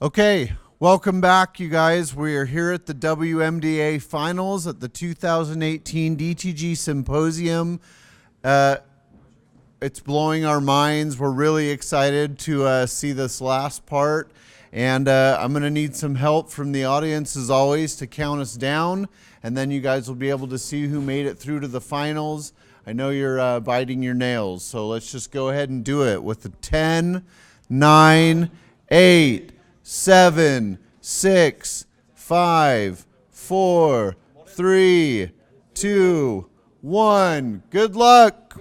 Okay, welcome back, you guys. We are here at the WMDA Finals at the 2018 DTG Symposium. It's blowing our minds. We're really excited to see this last part. And I'm going to need some help from the audience, as always, to count us down. And then you guys will be able to see who made it through to the finals. I know you're biting your nails, so let's just go ahead and do it with the 10, 9, 8, 7, 6, 5, 4, 3, 2, 1. Good luck.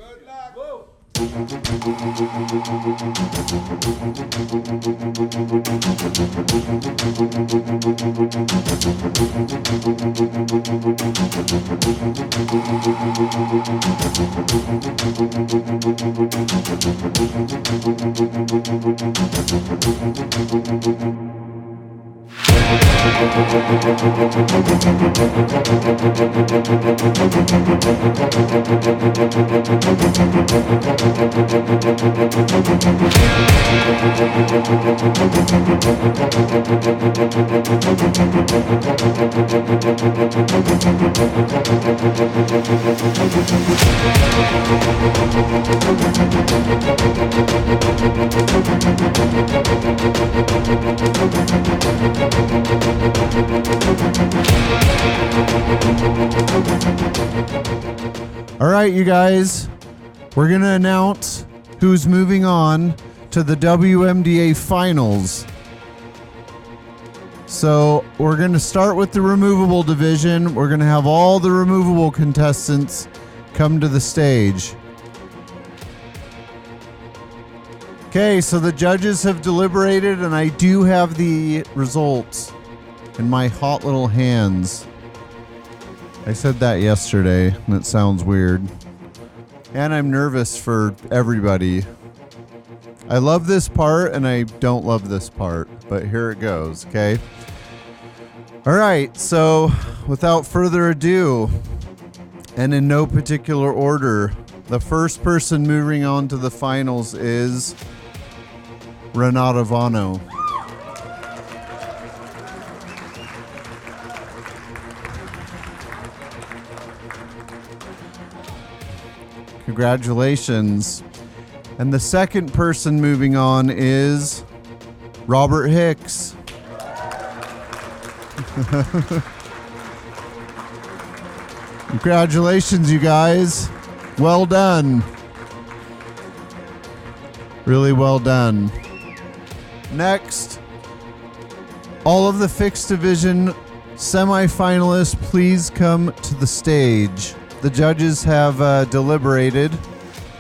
All right, you guys, we're going to announce who's moving on to the WMDA Finals. So we're going to start with the removable division. We're going to have all the removable contestants come to the stage. Okay, so the judges have deliberated, and I do have the results in my hot little hands. I said that yesterday, and it sounds weird. And I'm nervous for everybody. I love this part, and I don't love this part, but here it goes, okay? All right, so without further ado, and in no particular order, the first person moving on to the finals is Renata Vano. Congratulations. And the second person moving on is Robert Hicks. Congratulations, you guys. Well done. Really well done. Next, all of the fixed division semifinalists, please come to the stage. The judges have deliberated.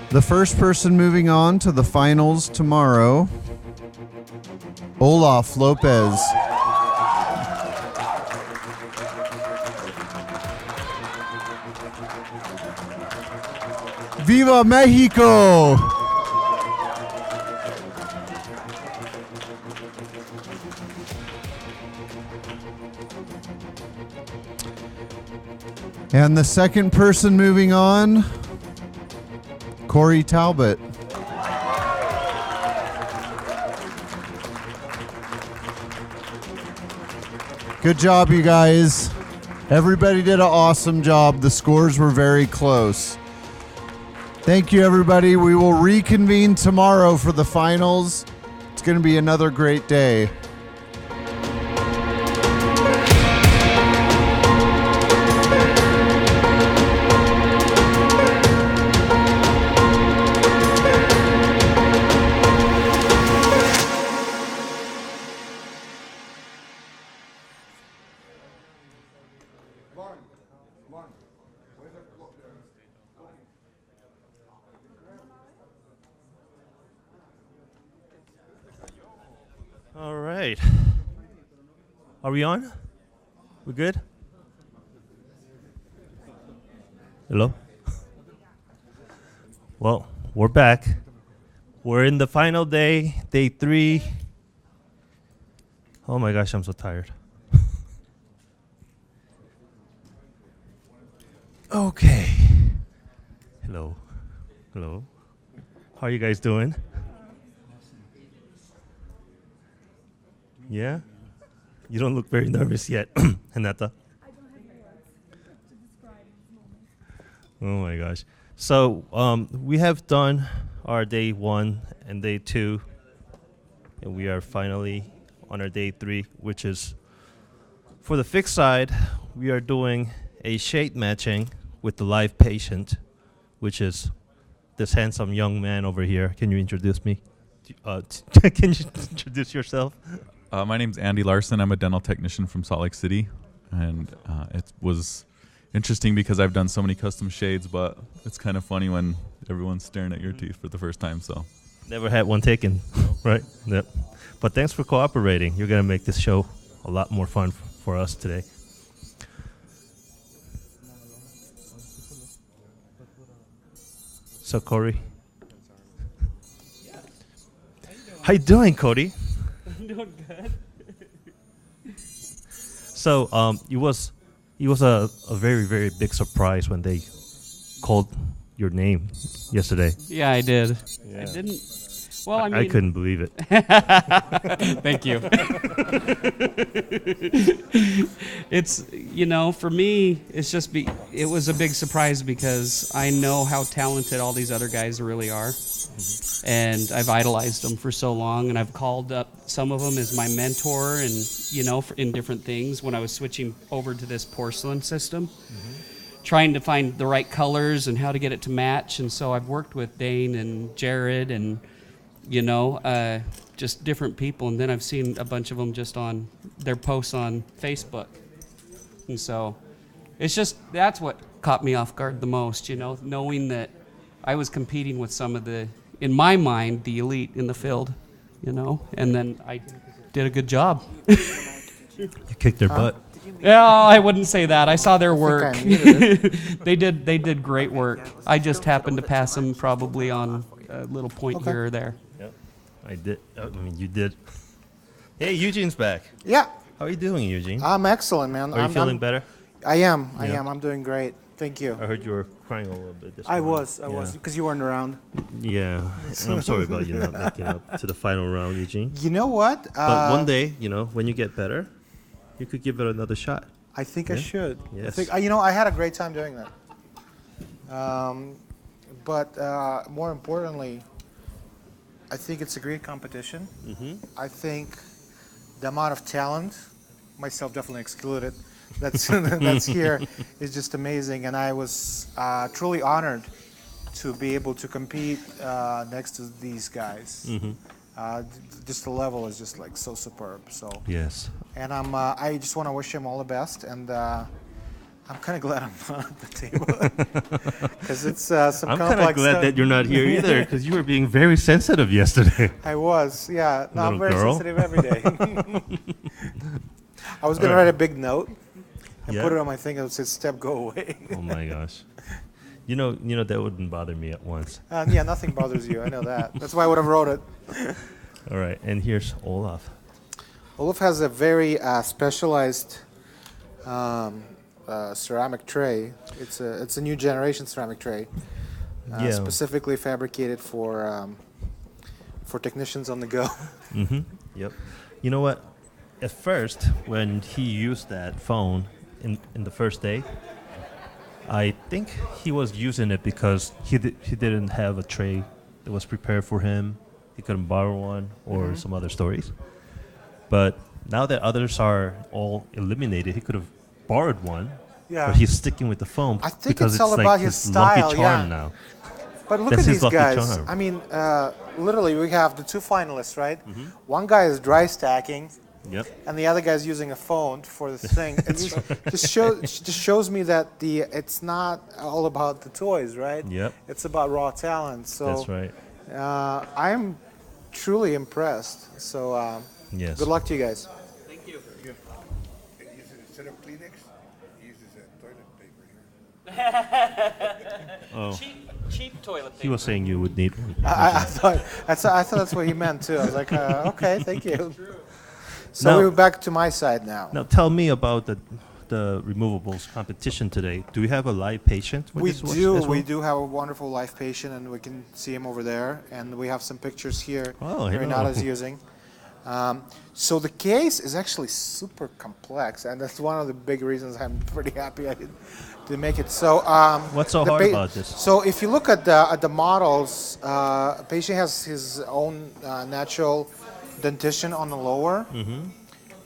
The first person moving on to the finals tomorrow, Olaf Lopez. Viva Mexico! And the second person moving on, Corey Talbot. Good job, you guys. Everybody did an awesome job. The scores were very close. Thank you, everybody. We will reconvene tomorrow for the finals. It's going to be another great day. All right. Are we on? We good? Hello? Well, we're back. We're in the final day, day 3. Oh my gosh, I'm so tired. Okay. Hello. Hello. How are you guys doing? Yeah? You don't look very nervous yet, Hinata. Oh my gosh. So we have done our day 1 and day 2, and we are finally on our day 3, which is for the fixed side, we are doing a shade matching with the live patient, which is this handsome young man over here. Can you introduce me? Can you introduce yourself? My name's Andy Larson. I'm a dental technician from Salt Lake City, and it was interesting because I've done so many custom shades, but it's kind of funny when everyone's staring at your teeth for the first time. So, never had one taken, right? Yep. But thanks for cooperating. You're gonna make this show a lot more fun for us today. So, Corey, how you doing, Cody? I'm doing good. So, it was a very, very big surprise when they called your name yesterday. Yeah, I did. Yeah. I didn't. Well, I mean, I couldn't believe it. Thank you. It's, for me, it's just it was a big surprise because I know how talented all these other guys really are. Mm-hmm. And I've idolized them for so long, and I've called up some of them as my mentor and, in different things when I was switching over to this porcelain system, trying to find the right colors and how to get it to match. And so I've worked with Dane and Jared and just different people, and then I've seen a bunch of them just on their posts on Facebook, and so that's what caught me off guard the most, knowing that I was competing with some of in my mind, the elite in the field, and then I did a good job. You kicked their butt. Yeah, I wouldn't say that. I saw their work. They did great work. I just happened to pass them probably on a little point here or there. I did. I mean, you did. Hey, Eugene's back. Yeah. How are you doing, Eugene? I'm excellent, man. Are you feeling better? I am. Yeah. I'm doing great. Thank you. I heard you were crying a little bit this I morning. was, because you weren't around. Yeah. And I'm sorry about you not making up to the final round, Eugene. You know what? But one day, when you get better, you could give it another shot. I think I should. Yes. I think, I had a great time doing that. But more importantly, I think it's a great competition. Mm-hmm. I think the amount of talent, myself definitely excluded, that's here is just amazing. And I was truly honored to be able to compete next to these guys. Mm-hmm. Just the level is just like so superb. So yes. And I just want to wish him all the best. And I'm kind of glad I'm not at the table because it's some complex stuff. I'm kind of glad that you're not here either because you were being very sensitive yesterday. I was, yeah. No, I'm very girl. sensitive every day. I was going to write a big note and put it on my thing and it said, "Step, go away." Oh my gosh. You know that wouldn't bother me at once. Yeah, nothing bothers you. I know that. That's why I would have wrote it. All right, and here's Olaf. Olaf has a very specialized ceramic tray. It's a new generation ceramic tray, specifically fabricated for technicians on the go. Mm-hmm. Yep. You know what? At first, when he used that phone in the first day, I think he was using it because he didn't have a tray that was prepared for him. He couldn't borrow one or some other stories. But now that others are all eliminated, he could have borrowed one. Yeah. But he's sticking with the phone I think because it's all like about his style. Lucky charm now. But look That's at these guys. Charm. I mean, literally, we have the two finalists, right? Mm-hmm. One guy is dry stacking. Yep. And the other guy's using a phone for this thing. It just shows me that it's not all about the toys, right? Yep. It's about raw talent. So that's right. I'm truly impressed. So yes. Good luck to you guys. Thank you. Instead of Kleenex, he uses toilet paper here. Oh. Cheap toilet paper. He was saying you would need one. I thought that's what he meant too. I was like, okay, thank you. True. So now, we're back to my side now. Now tell me about the removables competition today. Do we have a live patient? We do. We do have a wonderful live patient, and we can see him over there. And we have some pictures here. Oh, Renata's using. So the case is actually super complex, and that's one of the big reasons I'm pretty happy I did make it. So What's so the hard about this? So if you look at the models, a patient has his own natural dentition on the lower,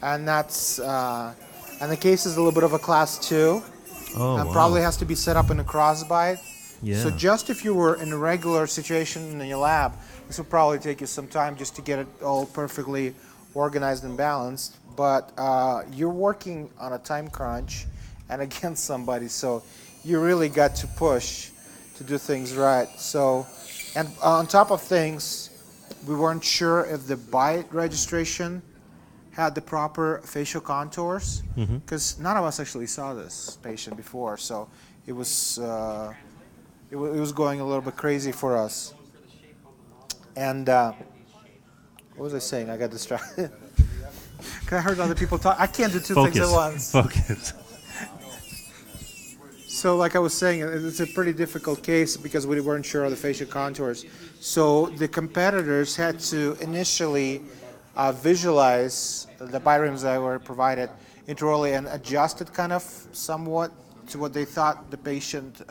and that's and the case is a little bit of a class 2, and probably has to be set up in a crossbite. Yeah. So just if you were in a regular situation in your lab, this would probably take you some time just to get it all perfectly organized and balanced. But you're working on a time crunch and against somebody, so you really got to push to do things right. So, and on top of things, we weren't sure if the bite registration had the proper facial contours, because none of us actually saw this patient before, so it was it was going a little bit crazy for us. And what was I saying? I got distracted. Cause I heard other people talk. I can't do two things at once. Focus. So like I was saying, it's a pretty difficult case because we weren't sure of the facial contours. So the competitors had to initially visualize the bioreams that were provided intraorally and adjust it kind of somewhat to what they thought the patient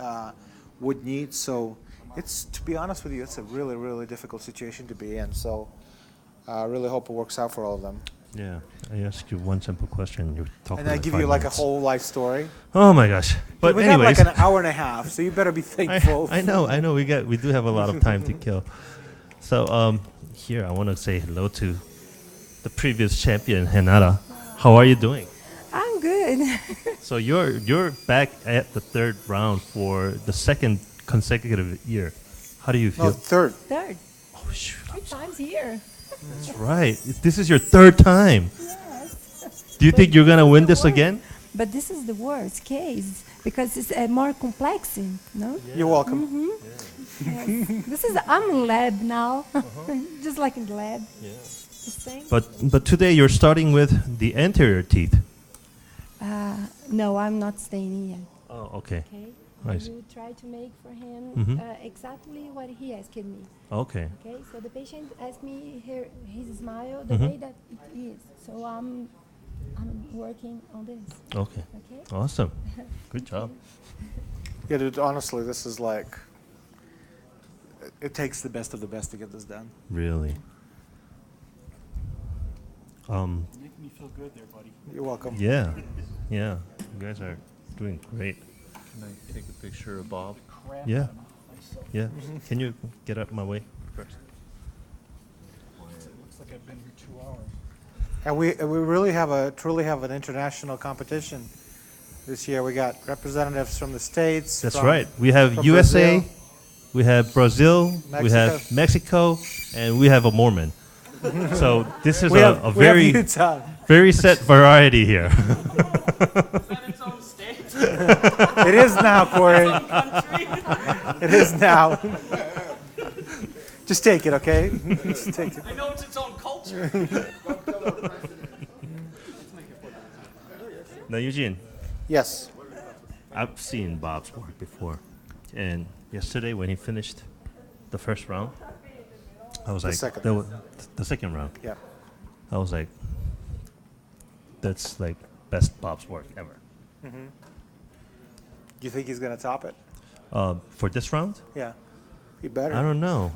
would need. So it's, to be honest with you, it's a really, really difficult situation to be in. So I really hope it works out for all of them. Yeah, I ask you one simple question. You talk. And I give you like a whole life story. Oh my gosh! But we anyways, got like an hour and a half, so you better be thankful. I know. We do have a lot of time to kill. So here I want to say hello to the previous champion, Renata. How are you doing? I'm good. So you're back at the third round for the second consecutive year. How do you feel? No, third. Third. Oh shoot! 3 times here. That's right. This is your third time. Yes. Do you think you're gonna win this again? But this is the worst case because it's more complex, no? You're welcome. Yes. This is I'm in lab now, just like in the lab. Yeah. The same. But today you're starting with the anterior teeth. No, I'm not staying yet. Oh, okay. Okay. Nice. You try to make for him exactly what he asked me. Okay. Okay. So the patient asked me his smile the way that it is. So I'm working on this. Okay. Okay. Awesome. Good job. Yeah, dude, honestly, this is like, it takes the best of the best to get this done. Really. Making me feel good there, buddy. You're welcome. Yeah. Yeah. You guys are doing great. Can I take a picture of Bob? Crap Yeah. out of myself. Yeah. Can you get out my way first? It looks like I've been here 2 hours. And we really truly have an international competition this year. We got representatives from the States. That's from- right. We have from USA, Brazil. we have Brazil, we have Mexico, and we have a Mormon. So this is We a have very Utah. very set variety here. It is now, Corey. It is now. Just take it, okay? Just take it. I know it's its own culture. Now, Eugene, Yes. I've seen Bob's work before, and yesterday when he finished the first round, I was like, second. the second round. Yeah. I was like, that's like best Bob's work ever. Do you think he's gonna top it? For this round, Yeah. He better. I don't know.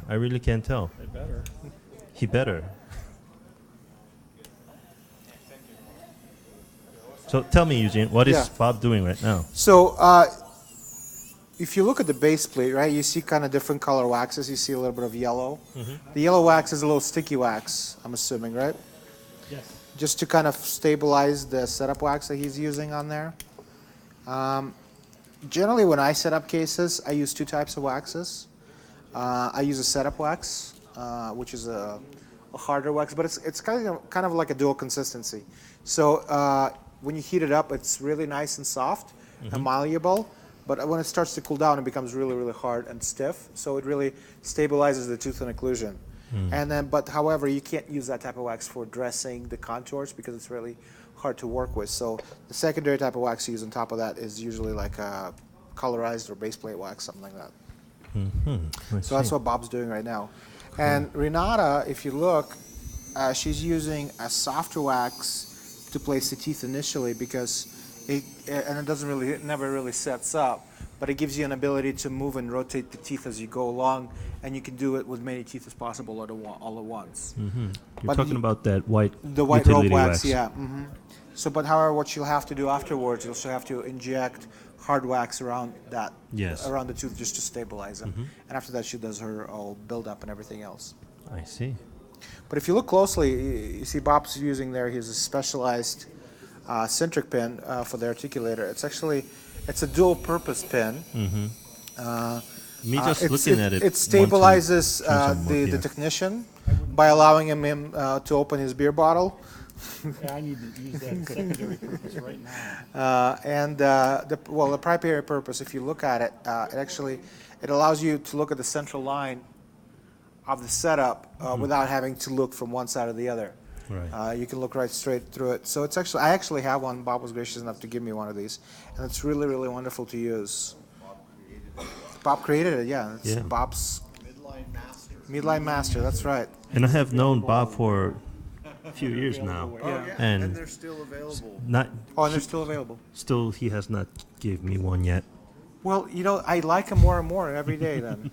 I really can't tell. They better. He better. So tell me, Eugene, what is Yeah. Bob doing right now? So, if you look at the base plate, right, you see kind of different color waxes. You see a little bit of yellow. The yellow wax is a little sticky wax, I'm assuming, right? Yes. Just to kind of stabilize the setup wax that he's using on there. Generally, when I set up cases, I use 2 types of waxes. I use a setup wax, which is a harder wax, but it's kind of like a dual consistency. So when you heat it up, it's really nice and soft and malleable. But when it starts to cool down, it becomes really, really hard and stiff. So it really stabilizes the tooth and occlusion. And then, but however, you can't use that type of wax for dressing the contours because it's really hard to work with. So the secondary type of wax you use on top of that is usually like a colorized or base plate wax, something like that. So that's what Bob's doing right now. And Renata, if you look, she's using a softer wax to place the teeth initially because it never really sets up, but it gives you an ability to move and rotate the teeth as you go along, and you can do it with many teeth as possible all at once. You're talking about that white The white rope utility wax, yeah. So, but however, what she'll have to do afterwards, you'll still have to inject hard wax around that, around the tooth just to stabilize them. And after that, she does her all build up and everything else. I see. But if you look closely, you see Bob's using there, he's a specialized centric pin for the articulator. It's a dual purpose pin. Me just looking at it. It stabilizes the technician by allowing him to open his beer bottle. Yeah, I need to use that secondary purpose right now. The primary purpose, if you look at it, it allows you to look at the central line of the setup without having to look from one side or the other. Right. You can look right straight through it. So I actually have one. Bob was gracious enough to give me one of these, and it's really, really wonderful to use. Bob created it, yeah. It's Bob's Midline Master. That's right. And I have known Bob for a few years now. And they're still available. And they're still available. Still, he has not gave me one yet. Well, I like them more and more every day then.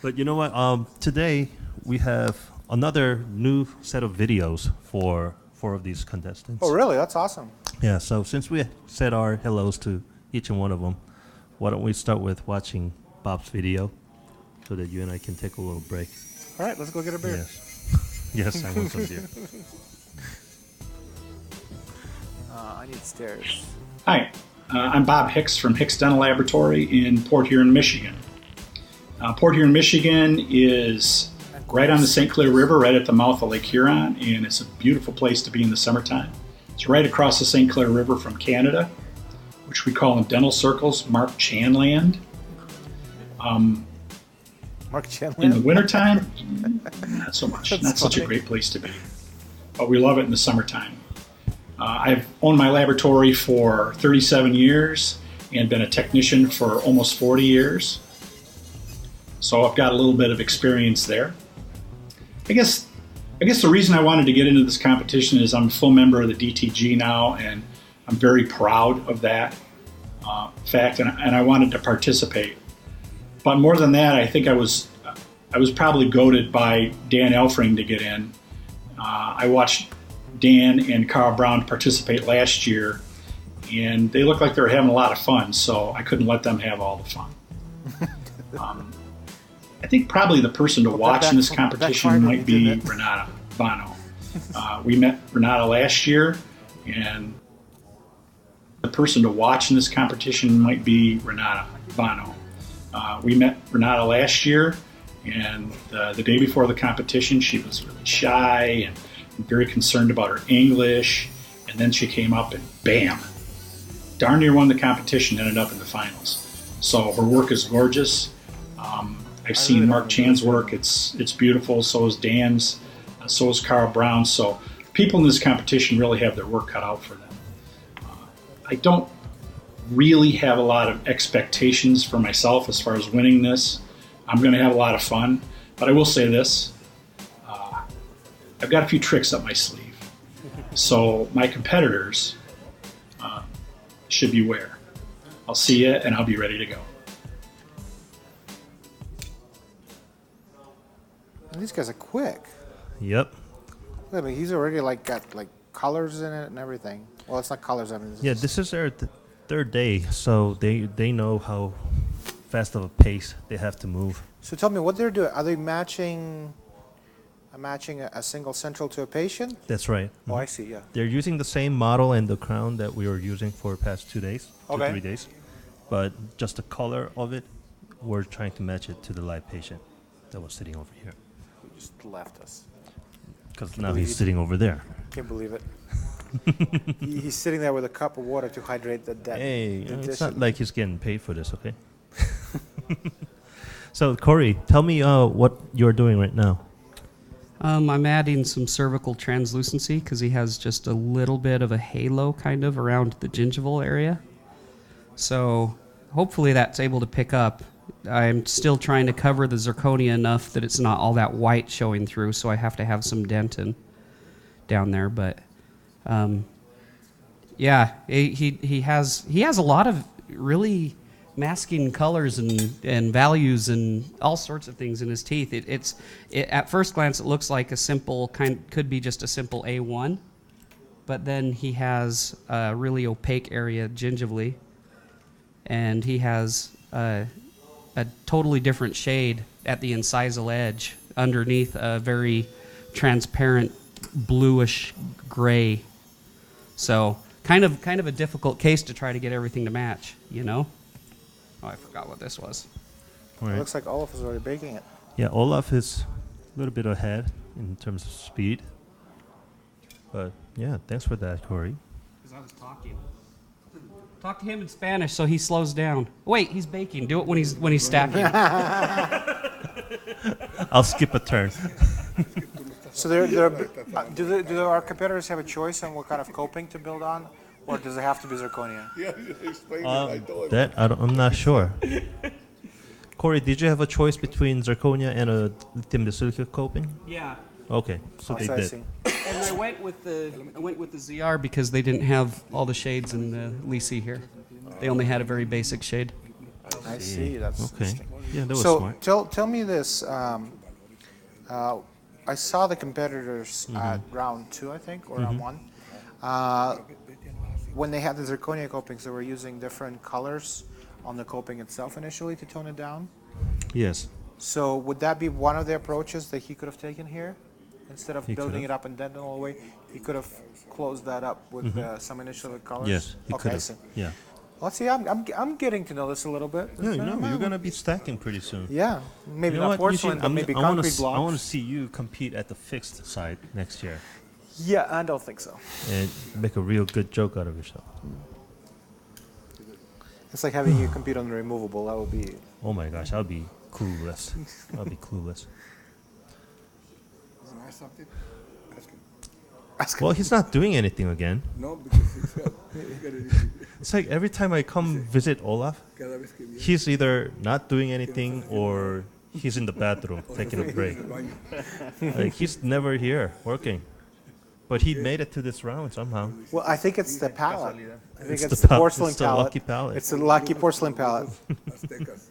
But you know what? Today we have another new set of videos for 4 of these contestants. Oh, really? That's awesome. Yeah, so since we said our hellos to each and one of them, why don't we start with watching Bob's video so that you and I can take a little break. All right, let's go get a beer. Yes. Yes, I want some beer. I need stairs. Hi, I'm Bob Hicks from Hicks Dental Laboratory in Port Huron, Michigan. Port Huron, Michigan is right on the St. Clair River, right at the mouth of Lake Huron, and it's a beautiful place to be in the summertime. It's right across the St. Clair River from Canada, which we call in dental circles Mark Chan Land. Mark Chan Land? In the wintertime, not so much. Not such a great place to be. But we love it in the summertime. I've owned my laboratory for 37 years and been a technician for almost 40 years. So I've got a little bit of experience there. I guess the reason I wanted to get into this competition is I'm a full member of the DTG now, and I'm very proud of that fact, and I wanted to participate. But more than that, I think I was probably goaded by Dan Elfring to get in. I watched Dan and Carl Brown participate last year, and they looked like they were having a lot of fun, so I couldn't let them have all the fun. I think probably the person to watch in this competition might be Renata Bono. We met Renata last year, and the person to watch in this competition might be Renata Bono. We met Renata last year, and the day before the competition, she was really shy and very concerned about her English, and then she came up and bam, darn near won the competition, ended up in the finals. So her work is gorgeous. I've seen Mark Chan's work. It's beautiful. So is Dan's. So is Carl Brown. So people in this competition really have their work cut out for them. I don't really have a lot of expectations for myself as far as winning this. I'm going to have a lot of fun. But I will say this. I've got a few tricks up my sleeve. So my competitors should beware. I'll see you, and I'll be ready to go. These guys are quick. Yep. I mean, he's already got colors in it and everything. Well, it's not colors. I mean, This is their third day, so they know how fast of a pace they have to move. So tell me what they're doing. Are they matching a single central to a patient? That's right. Oh, I see. Yeah. They're using the same model and the crown that we were using for the past 2 days, 3 days, but just the color of it, we're trying to match it to the live patient that was sitting over here. He just left us. Because now he's sitting over there. Can't believe it. He's sitting there with a cup of water to hydrate the dead. Hey, it's not like he's getting paid for this, okay? So, Corey, tell me what you're doing right now. I'm adding some cervical translucency because he has just a little bit of a halo kind of around the gingival area. So hopefully that's able to pick up I'm still trying to cover the zirconia enough that it's not all that white showing through, so I have to have some dentin down there. But yeah, he has a lot of really masking colors and values and all sorts of things in his teeth. At first glance, it looks like a simple could be just a simple A1, but then he has a really opaque area gingivally, and he has a totally different shade at the incisal edge underneath a very transparent bluish gray. So kind of a difficult case to try to get everything to match, you know? Oh, I forgot what this was. All right. It looks like Olaf is already baking it. Yeah, Olaf is a little bit ahead in terms of speed. But yeah, thanks for that, Corey. Because I was talking. Talk to him in Spanish so he slows down. Wait, he's baking. Do it when he's stacking. I'll skip a turn. So do our competitors have a choice on what kind of coping to build on, or does it have to be zirconia? Yeah, just explain it. I told him. That I'm not sure. Corey, did you have a choice between zirconia and a lithium disilicate coping? Yeah. Okay, so they I did. see. And I went with the ZR because they didn't have all the shades in the Lisi here. They only had a very basic shade. I see. That's Okay. interesting. Yeah, that was So smart. tell me this. I saw the competitors at round 2, I think, or round 1. When they had the zirconia copings, they were using different colors on the coping itself initially to tone it down. Yes. So would that be one of the approaches that he could have taken here? Instead of He building could've. it up and denting all the way, he could have closed that up with some initial colors? Yes, he Okay, could I have. see. Yeah. Well, see, I'm getting to know this a little bit. Yeah, you're gonna be stacking pretty soon. Yeah, maybe You know not what, porcelain, Eugene, but maybe concrete blocks. I want to see you compete at the fixed side next year Yeah, I don't think so. and make a real good joke out of yourself. It's like having you compete on the removable. That would be. Oh my gosh, I'll be clueless. I'll be clueless. Can I ask something? Ask him. Well, he's not doing anything again. No, because he's got it. It's like every time I come visit Olaf, Cada vez que viene. he's either not doing anything or he's in the bathroom taking a break. Like he's never here working. But he made it to this round somehow. Well, I think it's the palette. I think it's the the porcelain it's the palette. lucky palette. It's the lucky porcelain palette. Aztecas.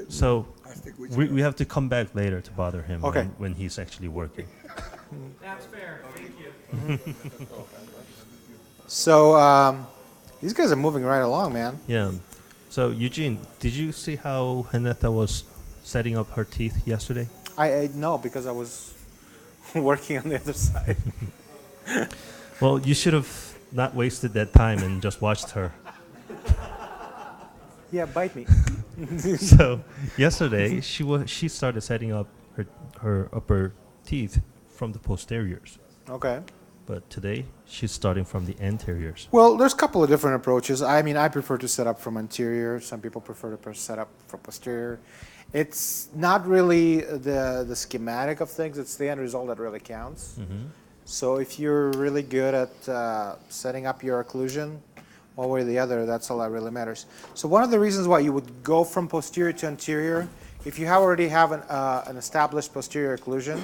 So Aztec we have to come back later to bother him Okay. when he's actually working. That's fair. Thank you. So these guys are moving right along, man. Yeah. So Eugene, did you see how Hanetta was setting up her teeth yesterday? I know because I was working on the other side. Well, you should have not wasted that time and just watched her. Yeah, bite me. So yesterday she started setting up her upper teeth from the posteriors, Okay. but today she's starting from the anteriors. Well, there's a couple of different approaches. I mean, I prefer to set up from anterior. Some people prefer to set up from posterior. It's not really the schematic of things. It's the end result that really counts. So if you're really good at setting up your occlusion, one way or the other, that's all that really matters. So one of the reasons why you would go from posterior to anterior, if you already have an established posterior occlusion,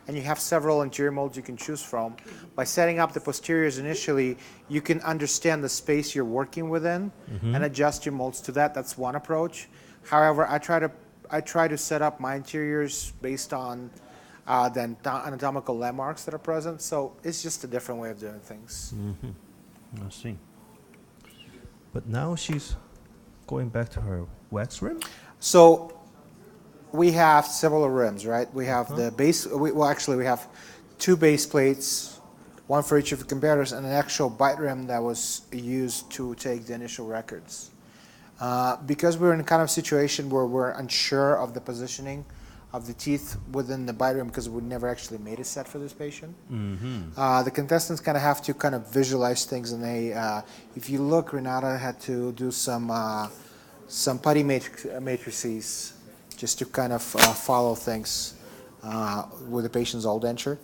and you have several anterior molds you can choose from, by setting up the posteriors initially, you can understand the space you're working within and adjust your molds to that. That's one approach. However, I try to set up my interiors based on the anatomical landmarks that are present. So it's just a different way of doing things. I see. But now she's going back to her wax rim? So we have several rims, right? We have the base. Well, actually, we have 2 base plates, one for each of the comparators, and an actual bite rim that was used to take the initial records. Because we're in a kind of situation where we're unsure of the positioning of the teeth within the bite rim because we never actually made a set for this patient. The contestants kind of have to kind of visualize things, and they, if you look, Renata had to do some putty matrices just to kind of follow things with the patient's old denture.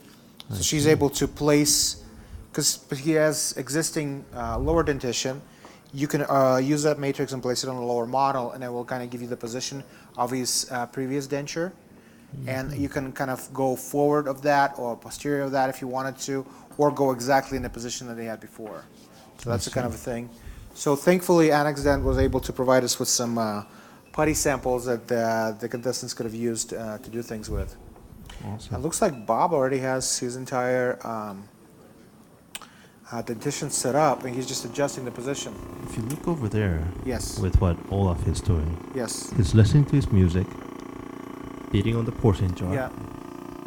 So she's able to place, because he has existing lower dentition, you can use that matrix and place it on the lower model, and it will kind of give you the position of his previous denture. And you can kind of go forward of that or posterior of that if you wanted to, or go exactly in the position that they had before. So that's the kind of a thing. So thankfully, Annex Dent was able to provide us with some putty samples that the contestants could have used to do things with. Awesome. It looks like Bob already has his entire dentition set up, and he's just adjusting the position. If you look over there, Yes. with what Olaf is doing, Yes. he's listening to his music, beating on the porcelain jar, Yeah.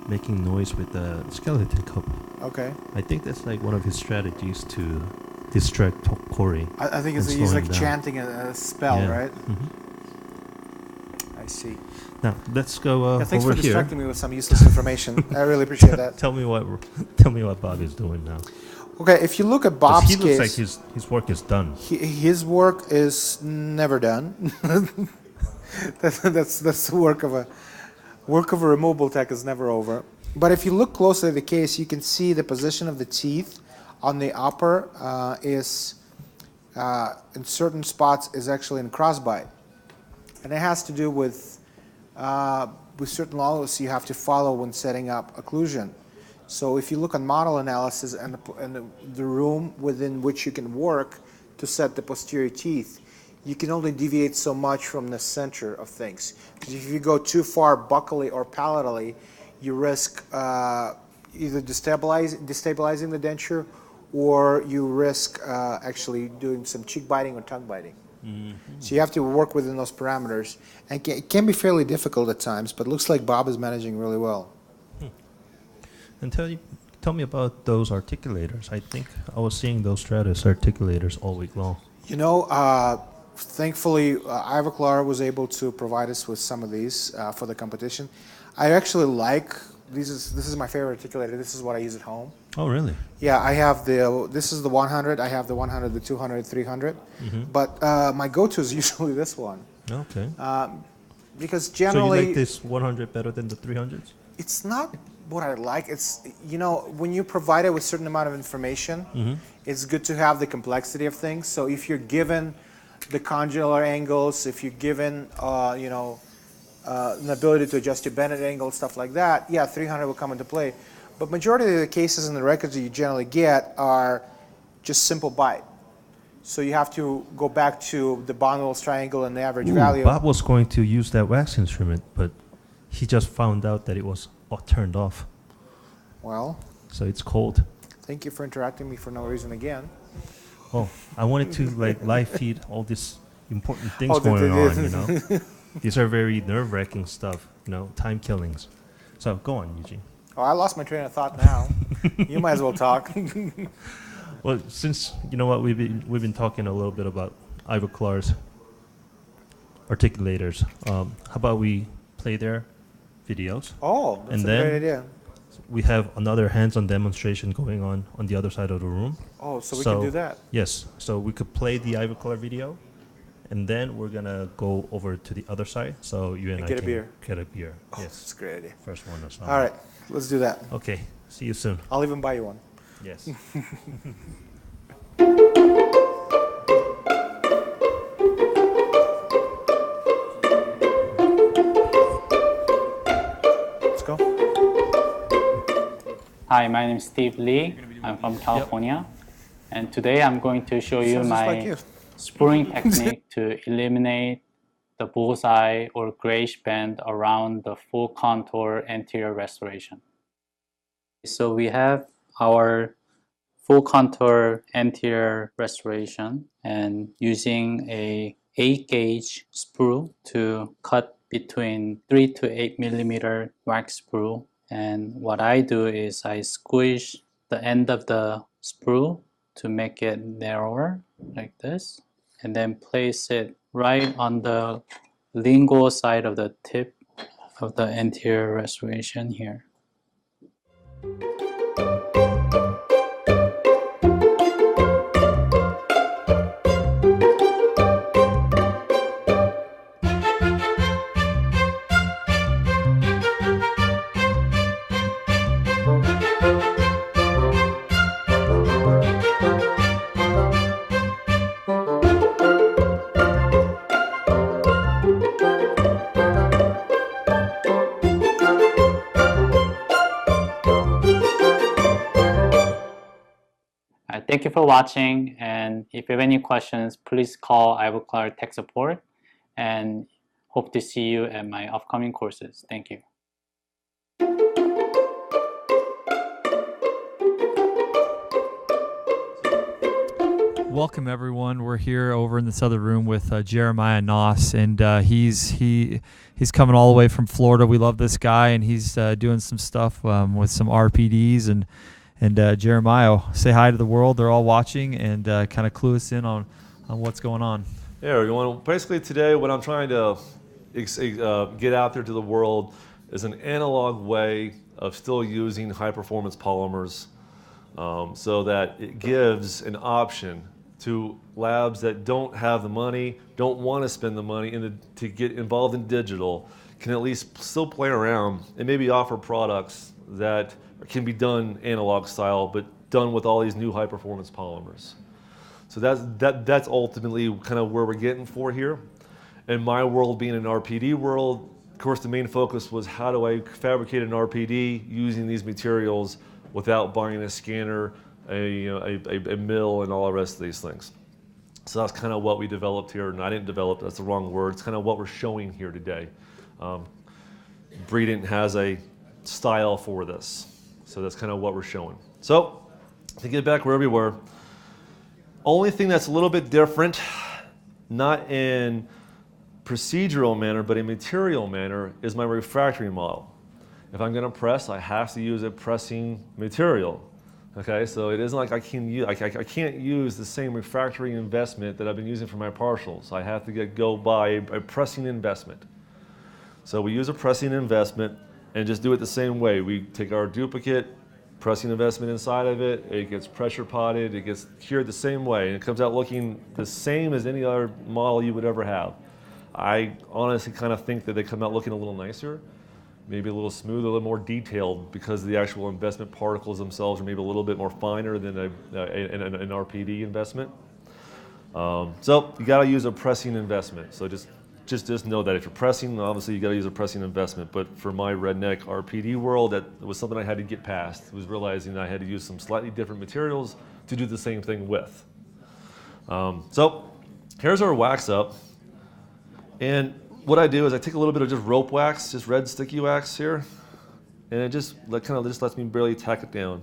making noise with the skeleton cup. Okay. I think that's like one of his strategies to distract Corey. I think and he's slow like him down. chanting a spell, Yeah. right? Mhm. I see. Now let's go Yeah, thanks over for here. distracting me with some useless information. I really appreciate that. Tell me what Bob is doing now. Okay, if you look at 'Cause Bob's he looks case, like his work is done. his work is never done. that's the work of a removable tech is never over. But if you look closely at the case, you can see the position of the teeth on the upper is in certain spots is actually in crossbite, and it has to do with certain laws you have to follow when setting up occlusion. So if you look on model analysis and the room within which you can work to set the posterior teeth, you can only deviate so much from the center of things. Because if you go too far buccally or palatally, you risk either destabilizing the denture, or you risk actually doing some cheek biting or tongue biting. So you have to work within those parameters. And it can be fairly difficult at times, but it looks like Bob is managing really well. And tell me about those articulators. I think I was seeing those Stratus articulators all week long. You know, thankfully, Ivoclar was able to provide us with some of these for the competition. I actually like these. This is my favorite articulator. This is what I use at home. Oh, really? Yeah, I have this is the 100. I have the 100, the 200, 300. But my go-to is usually this one. Okay. Because So generally, you like this 100 better than the 300s? it's not what I like. It's, you know, when you provide it with a certain amount of information, it's good to have the complexity of things. So if you're given the condylar angles, if you're given, you know, an ability to adjust your Bennett angle, stuff like that, yeah, 300 will come into play. But majority of the cases in the records that you generally get are just simple bite. So you have to go back to the Bonneville's triangle and the average value. Bob was going to use that wax instrument, but he just found out that it was turned off. Well, So it's cold. thank you for interrupting me for no reason again. Oh, I wanted to like live feed all these important things Oh, going on, you know. These are very nerve-wracking stuff, you know, time killings. So go on, Eugene. Oh, I lost my train of thought now. You might as well talk. Well, since you know what we've been talking a little bit about Ivoclar's articulators. How about we play their videos? Oh, that's And a then- great idea. We have another hands-on demonstration going on the other side of the room. Oh, so we can do that. Yes, so we could play the Ivoclar video, and then we're gonna go over to the other side. So you and I get a can beer. get a beer. Oh, Yes, that's a great idea. first one or something. All right, let's do that. Okay, see you soon. I'll even buy you one. Yes. Let's go. Hi, my name is Steve Lee. I'm from California. And today I'm going to show you Sounds just my like you. spruing technique to eliminate the bullseye or grayish band around the full contour anterior restoration. So we have our full contour anterior restoration, and using a 8 gauge sprue to cut between 3 to 8 millimeter wax sprue. And what I do is I squish the end of the sprue to make it narrower like this, and then place it right on the lingual side of the tip of the anterior restoration here. thank you for watching. And if you have any questions, please call Ivoclar Tech Support. And hope to see you at my upcoming courses. Thank you. Welcome everyone. We're here over in this other room with Jeremiah Noss, and he's coming all the way from Florida. We love this guy, and he's doing some stuff with some RPDs. And Jeremiah, say hi to the world. They're all watching, and kind of clue us in on what's going on. Yeah, everyone. Basically today, what I'm trying to get out there to the world is an analog way of still using high-performance polymers, so that it gives an option to labs that don't have the money, don't want to spend the money to get involved in digital, can at least still play around and maybe offer products that can be done analog style, but done with all these new high-performance polymers. So that's ultimately kind of where we're getting for here. In my world, being an RPD world, of course, the main focus was how do I fabricate an RPD using these materials without buying a scanner, a mill, and all the rest of these things. So that's kind of what we developed here, and I didn't develop, that's the wrong word. It's kind of what we're showing here today. Breedent has a style for this, so that's kind of what we're showing. So to get back where we were, only thing that's a little bit different, not in procedural manner, but in material manner, is my refractory model. If I'm going to press, I have to use a pressing material. Okay, so it isn't like I can't use the same refractory investment that I've been using for my partials. I have to go by a pressing investment. So we use a pressing investment and just do it the same way. We take our duplicate, pressing investment inside of it, it gets pressure potted, it gets cured the same way, and it comes out looking the same as any other model you would ever have. I honestly kind of think that they come out looking a little nicer, maybe a little smoother, a little more detailed, because the actual investment particles themselves are maybe a little bit more finer than an RPD investment. So you got to use a pressing investment. So just know that if you're pressing, obviously you got to use a pressing investment. But for my redneck RPD world, that was something I had to get past. Was realizing I had to use some slightly different materials to do the same thing with. So here's our wax up, and what I do is I take a little bit of just rope wax, just red sticky wax here, and it just lets me barely tack it down.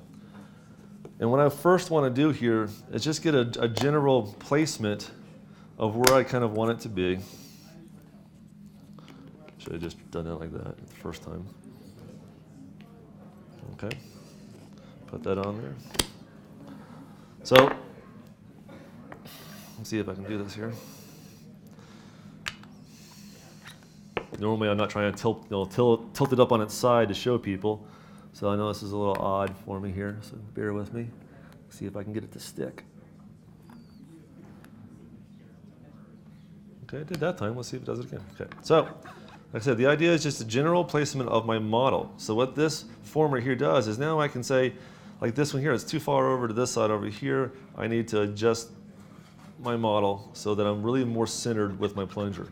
And what I first want to do here is just get a general placement of where I kind of want it to be. Should have just done that like that the first time. Okay, put that on there. So let's see if I can do this here. Normally I'm not trying to tilt it up on its side to show people, so I know this is a little odd for me here, so bear with me. See if I can get it to stick. Okay, I did that time. Let's see if it does it again. Okay, so like I said, the idea is just a general placement of my model. So what this former here does is now I can say, like this one here, it's too far over to this side over here. I need to adjust my model so that I'm really more centered with my plunger.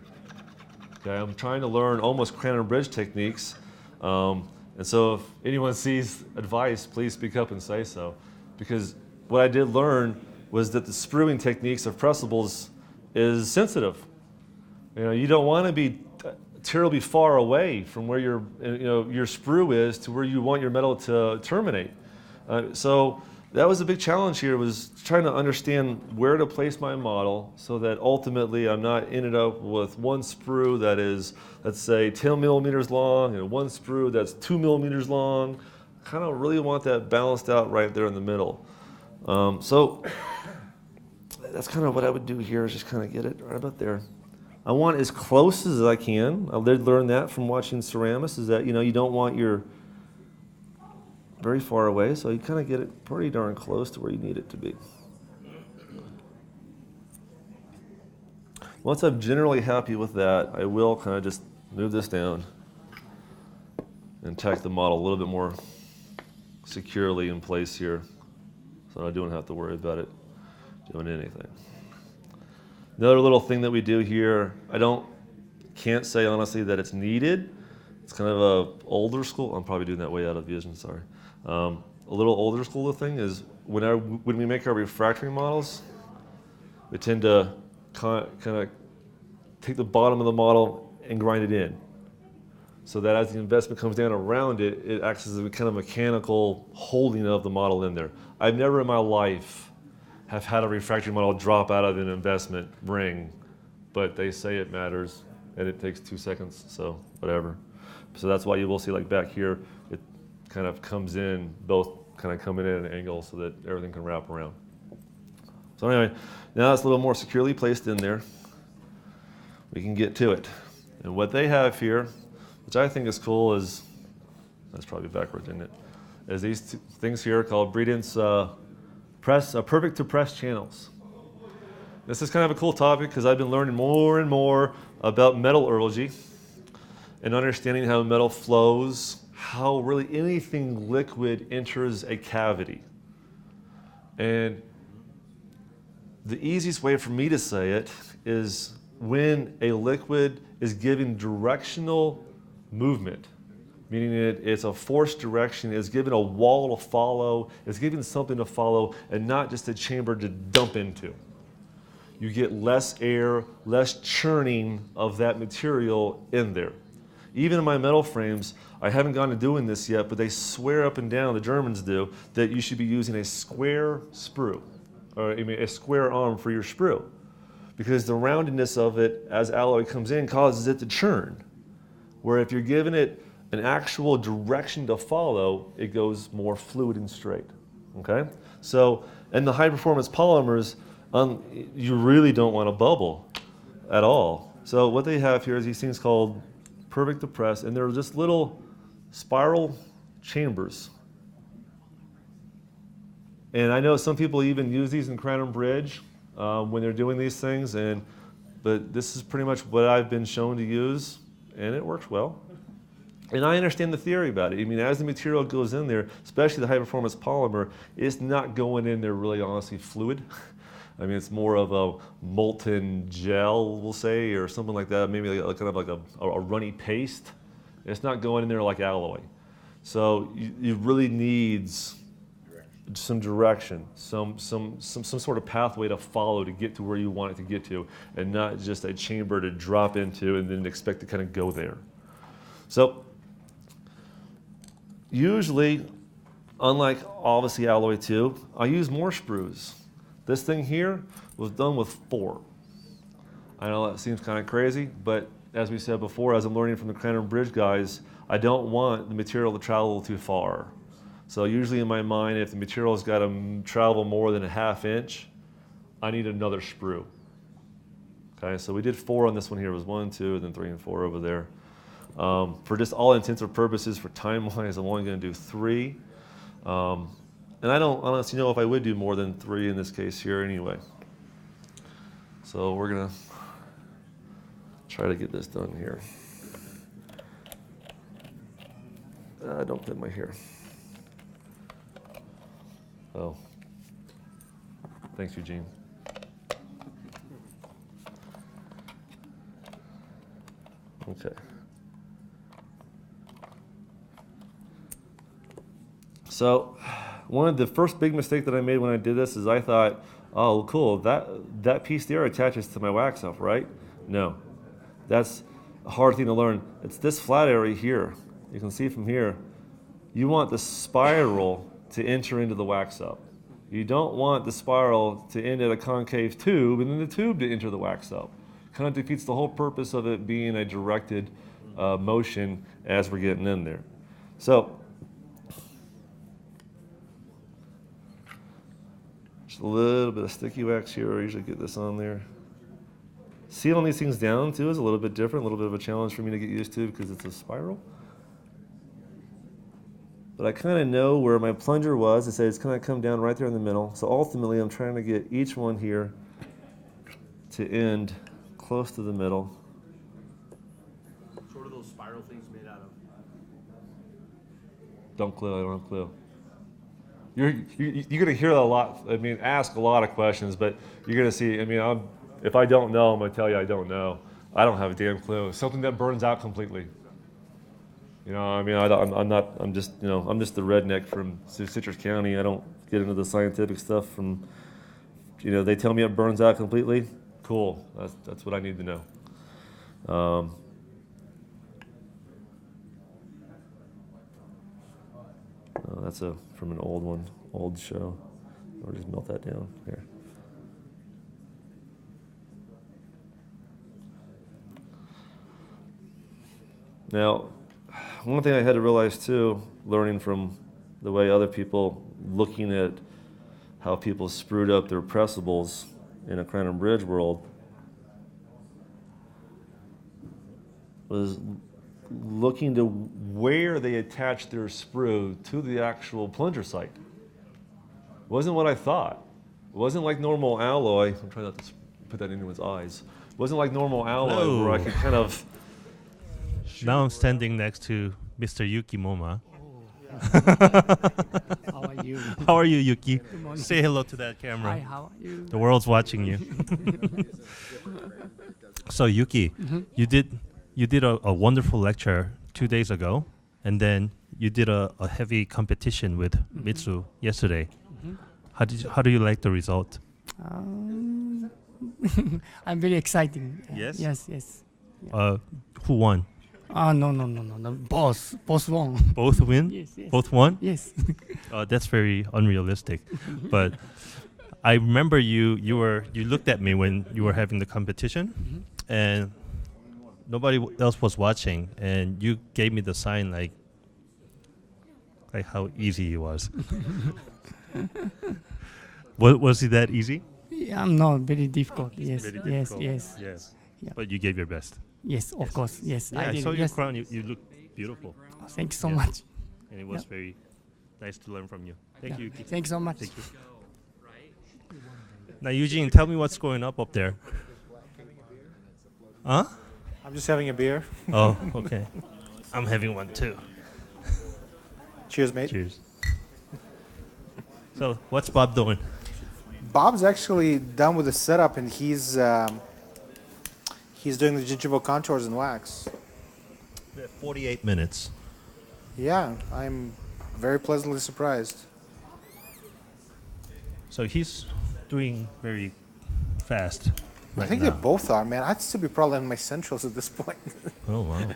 Okay, I'm trying to learn almost crayon and bridge techniques, and so if anyone sees advice, please speak up and say so, because what I did learn was that the spruing techniques of pressables is sensitive. You don't want to be terribly far away from where your sprue is to where you want your metal to terminate. So that was a big challenge here, was trying to understand where to place my model so that ultimately I'm not ended up with one sprue that is, let's say, 10 millimeters long and one sprue that's 2 millimeters long. Kind of really want that balanced out right there in the middle. So that's kind of what I would do here, is just kind of get it right about there. I want as close as I can. I did learn that from watching ceramists, is that you don't want your very far away, so you kind of get it pretty darn close to where you need it to be. Once I'm generally happy with that, I will kind of just move this down and tack the model a little bit more securely in place here, so I don't have to worry about it doing anything. Another little thing that we do here, can't say honestly that it's needed. It's kind of a older school. I'm probably doing that way out of vision, sorry. A little older school thing is when we make our refractory models, we tend to kind of take the bottom of the model and grind it in. So that as the investment comes down around it, it acts as a kind of mechanical holding of the model in there. I've never in my life have had a refractory model drop out of an investment ring, but they say it matters, and it takes 2 seconds, so whatever. So that's why you will see like back here, it kind of comes in, both kind of coming in at an angle so that everything can wrap around. So anyway, now it's a little more securely placed in there. We can get to it. And what they have here, which I think is cool, is, that's probably backwards, isn't it? Is these two things here called Breedent's perfect to press channels. This is kind of a cool topic because I've been learning more and more about metallurgy and understanding how metal flows, how really anything liquid enters a cavity. And the easiest way for me to say it is when a liquid is given directional movement, meaning it's a forced direction, it's given a wall to follow, it's given something to follow, and not just a chamber to dump into. You get less air, less churning of that material in there. Even in my metal frames, I haven't gone to doing this yet, but they swear up and down, the Germans do, that you should be using a square sprue, or a square arm for your sprue, because the roundedness of it as alloy comes in causes it to churn. Where if you're giving it an actual direction to follow, it goes more fluid and straight, okay? So, in the high performance polymers, you really don't want to bubble at all. So what they have here is these things called perfect to press, and they're just little spiral chambers. And I know some people even use these in Crown and Bridge when they're doing these things, but this is pretty much what I've been shown to use, and it works well. And I understand the theory about it. I mean, as the material goes in there, especially the high performance polymer, it's not going in there really honestly fluid. I mean, it's more of a molten gel, we'll say, or something like that, maybe like, kind of like a runny paste. It's not going in there like alloy. So you really needs some direction, some sort of pathway to follow to get to where you want it to get to, and not just a chamber to drop into and then expect to kind of go there. So usually, unlike obviously alloy 2, I use more sprues. This thing here was done with 4. I know that seems kind of crazy, but as we said before, as I'm learning from the Crown and Bridge guys, I don't want the material to travel too far. So usually in my mind, if the material's got to travel more than a ½ inch, I need another sprue. Okay, so we did 4 on this one here. It was 1, 2, and then 3 and 4 over there. For just all intents and purposes, for time-wise, I'm only going to do 3. And I don't honestly know if I would do more than 3 in this case here anyway. So we're going to try to get this done here. Don't clip my hair. Oh. Thanks, Eugene. Okay. So one of the first big mistake that I made when I did this is I thought, oh, cool, that piece there attaches to my wax up, right? No, that's a hard thing to learn. It's this flat area here. You can see from here. You want the spiral to enter into the wax up. You don't want the spiral to end at a concave tube and then the tube to enter the wax up. Kind of defeats the whole purpose of it being a directed motion as we're getting in there. So, just a little bit of sticky wax here. I usually get this on there. Sealing these things down too is a little bit different, a little bit of a challenge for me to get used to because it's a spiral. But I kind of know where my plunger was. I said it's going to come down right there in the middle. So ultimately, I'm trying to get each one here to end close to the middle. What are those spiral things made out of? Don't clue. I don't have a clue. You're going to hear a lot. I mean, ask a lot of questions, but you're going to see. I mean, if I don't know, I'm going to tell you I don't know. I don't have a damn clue. Something that burns out completely. You know, I mean, I'm not. I'm just, you know, I'm just the redneck from Citrus County. I don't get into the scientific stuff. From, you know, they tell me it burns out completely. Cool. That's what I need to know. Oh, that's from an old show. Or just melt that down here. Now, one thing I had to realize too, learning from the way other people, looking at how people sprued up their pressables in a Crown and Bridge world, was looking to where they attached their sprue to the actual plunger site. Wasn't what I thought. It wasn't like normal alloy. I'm trying not to put that into his eyes. It wasn't like normal alloy where I could kind of. Now I'm standing next to Mr. Yuki Moma. How are you? How are you, Yuki? Good morning. Say hello to that camera. Hi, how are you? The world's watching you. So Yuki, you did a wonderful lecture 2 days ago, and then you did a heavy competition with Mitsu yesterday. How do you like the result? I'm very exciting. Yes? Yes. Who won? No. Both won. Both win? Yes. Both won? Yes. That's very unrealistic. But I remember you looked at me when you were having the competition, and nobody else was watching, and you gave me the sign like how easy it was. Was it that easy? Yeah, no, very difficult. Yes. Very Yes. difficult. Yes. Yes. Yeah. But you gave your best. Yes, of course. Yes, Yeah, I did. saw your Yes. crown. You look beautiful. Thank you so Yeah. much. And it was Yeah. very nice to learn from you. Thank Yeah. you, Yuki. Thank you so much. Thank you. Now, Eugene, tell me what's going up there. Huh? I'm just having a beer. Oh, okay. I'm having one too. Cheers, mate. Cheers. So, what's Bob doing? Bob's actually done with the setup, and he's doing the gingival contours in wax. 48 minutes. Yeah, I'm very pleasantly surprised. So he's doing very fast. I think they both are, man. I'd still be probably on my centrals at this point. Oh, wow.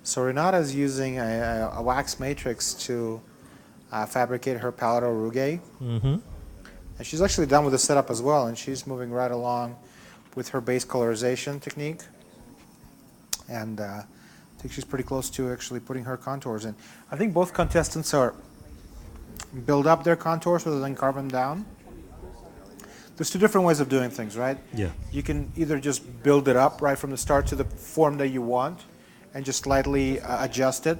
So Renata's using a wax matrix to fabricate her palatal rugae. Mm-hmm. And she's actually done with the setup as well, and she's moving right along with her base colorization technique. And I think she's pretty close to actually putting her contours in. I think both contestants are build up their contours rather than carve them down. There's two different ways of doing things, right? Yeah. You can either just build it up right from the start to the form that you want and just slightly adjust it,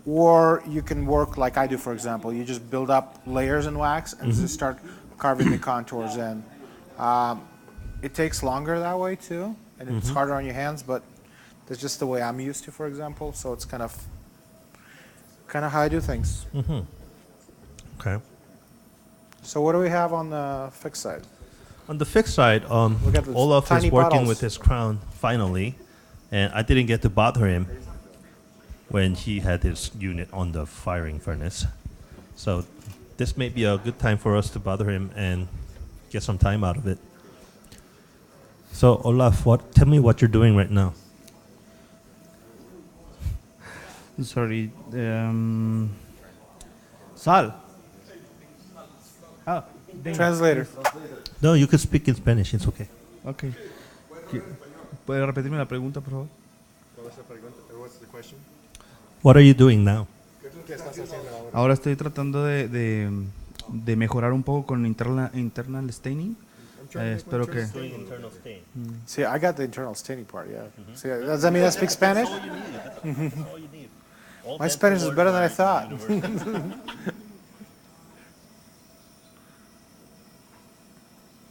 or you can work like I do, for example. You just build up layers in wax and just start carving the contours in. It takes longer that way too, and it's harder on your hands, but that's just the way I'm used to, for example. So it's kind of how I do things. Okay. So what do we have on the fixed side? On the fixed side, Look at the Olaf is tiny working bottles. with his crown finally, and I didn't get to bother him when he had his unit on the firing furnace. So this may be a good time for us to bother him and get some time out of it. So Olaf, tell me what you're doing right now. Sorry. Sal. Translator. No, you can speak in Spanish. It's okay. Okay. ¿Puede repetirme la pregunta, por favor? What's the question? What are you doing now? Ahora estoy tratando de mejorar un poco con internal staining. Espero que... See, I got the internal staining part, yeah. See, does that mean I speak Spanish? My Spanish is better than I thought.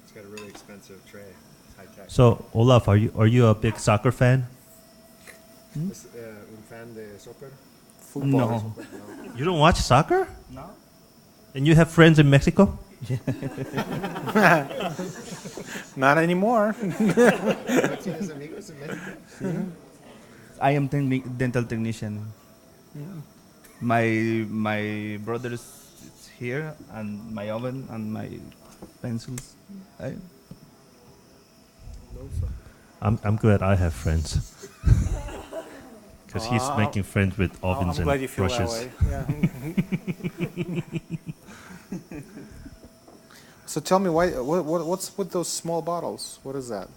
It's got a really expensive tray. It's high tech. So Olaf, are you a big soccer fan? Un fan de soccer? No. You don't watch soccer? No. And you have friends in Mexico? Not anymore. I am dental technician. My brother's here, and my oven and my pencils. I'm glad I have friends. Because he's making friends with ovens I'm glad and you feel brushes. that way. Yeah. So tell me, what's with those small bottles? What is that?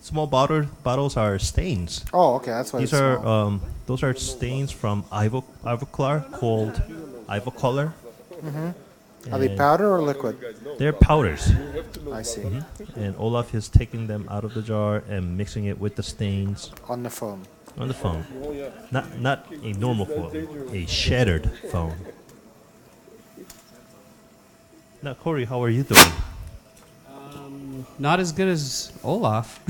Small bottles are stains. Oh, okay, that's why These it's are small. those are stains from Ivoclar called Ivocolor. Are they powder or liquid? They're powders. I see. And Olaf is taking them out of the jar and mixing it with the stains. On the phone. On the phone. Not a normal phone, a shattered phone. Now, Corey, how are you doing? Not as good as Olaf.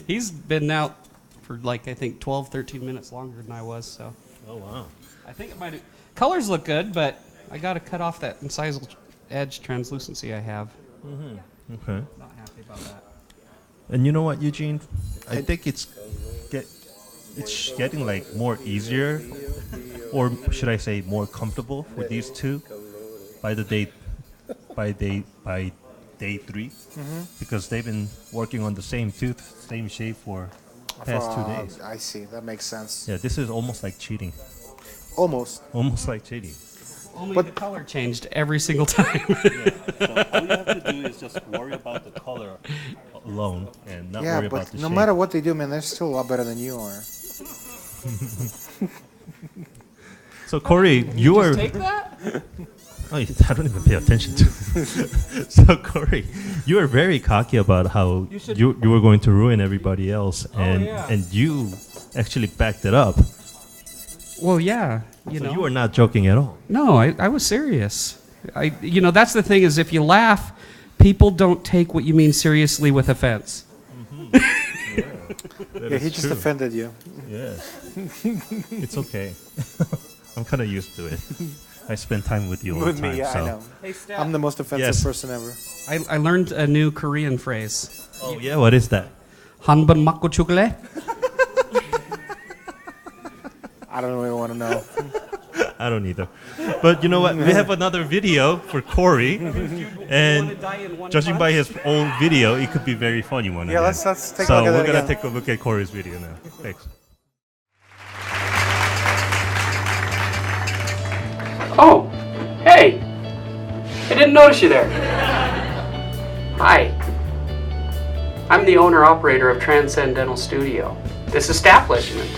He's been out for like, I think, 12, 13 minutes longer than I was. So. Oh, wow. I think it might. Colors look good, but I got to cut off that incisal edge translucency I have. Okay. Not happy about that. And you know what, Eugene? I think it's getting like more easier, or should I say more comfortable with these two by day 3, because they've been working on the same tooth, same shape for past 2 days. I see. That makes sense. Yeah, this is almost like cheating. Almost. Almost like cheating. Only the color changed every single time. So all you have to do is just worry about the color alone and not worry about the shape. No matter what they do, man, they're still a lot better than you are. So Corey, you are. Take that? Oh, I don't even pay attention to. So Corey, you are very cocky about how you were going to ruin everybody else, and you actually backed it up. Well, yeah. You are not joking at all. No, I was serious. That's the thing is if you laugh, people don't take what you mean seriously with offense. Yeah, he just offended you. Yeah. It's okay. I'm kind of used to it. I spend time with you all the time. With me, yeah, so. I know. Hey, Steph. I'm the most offensive person ever. I learned a new Korean phrase. Oh, yeah? What is that? Hanban makko chugle. I don't really want to know. I don't either. But you know what? We have another video for Corey. And judging by his old video, it could be a very funny one. Yeah, again. let's take a so look at we're that going to again. take a look at Corey's video now. Thanks. Oh, hey. I didn't notice you there. Hi. I'm the owner-operator of Transcendental Studio, this establishment.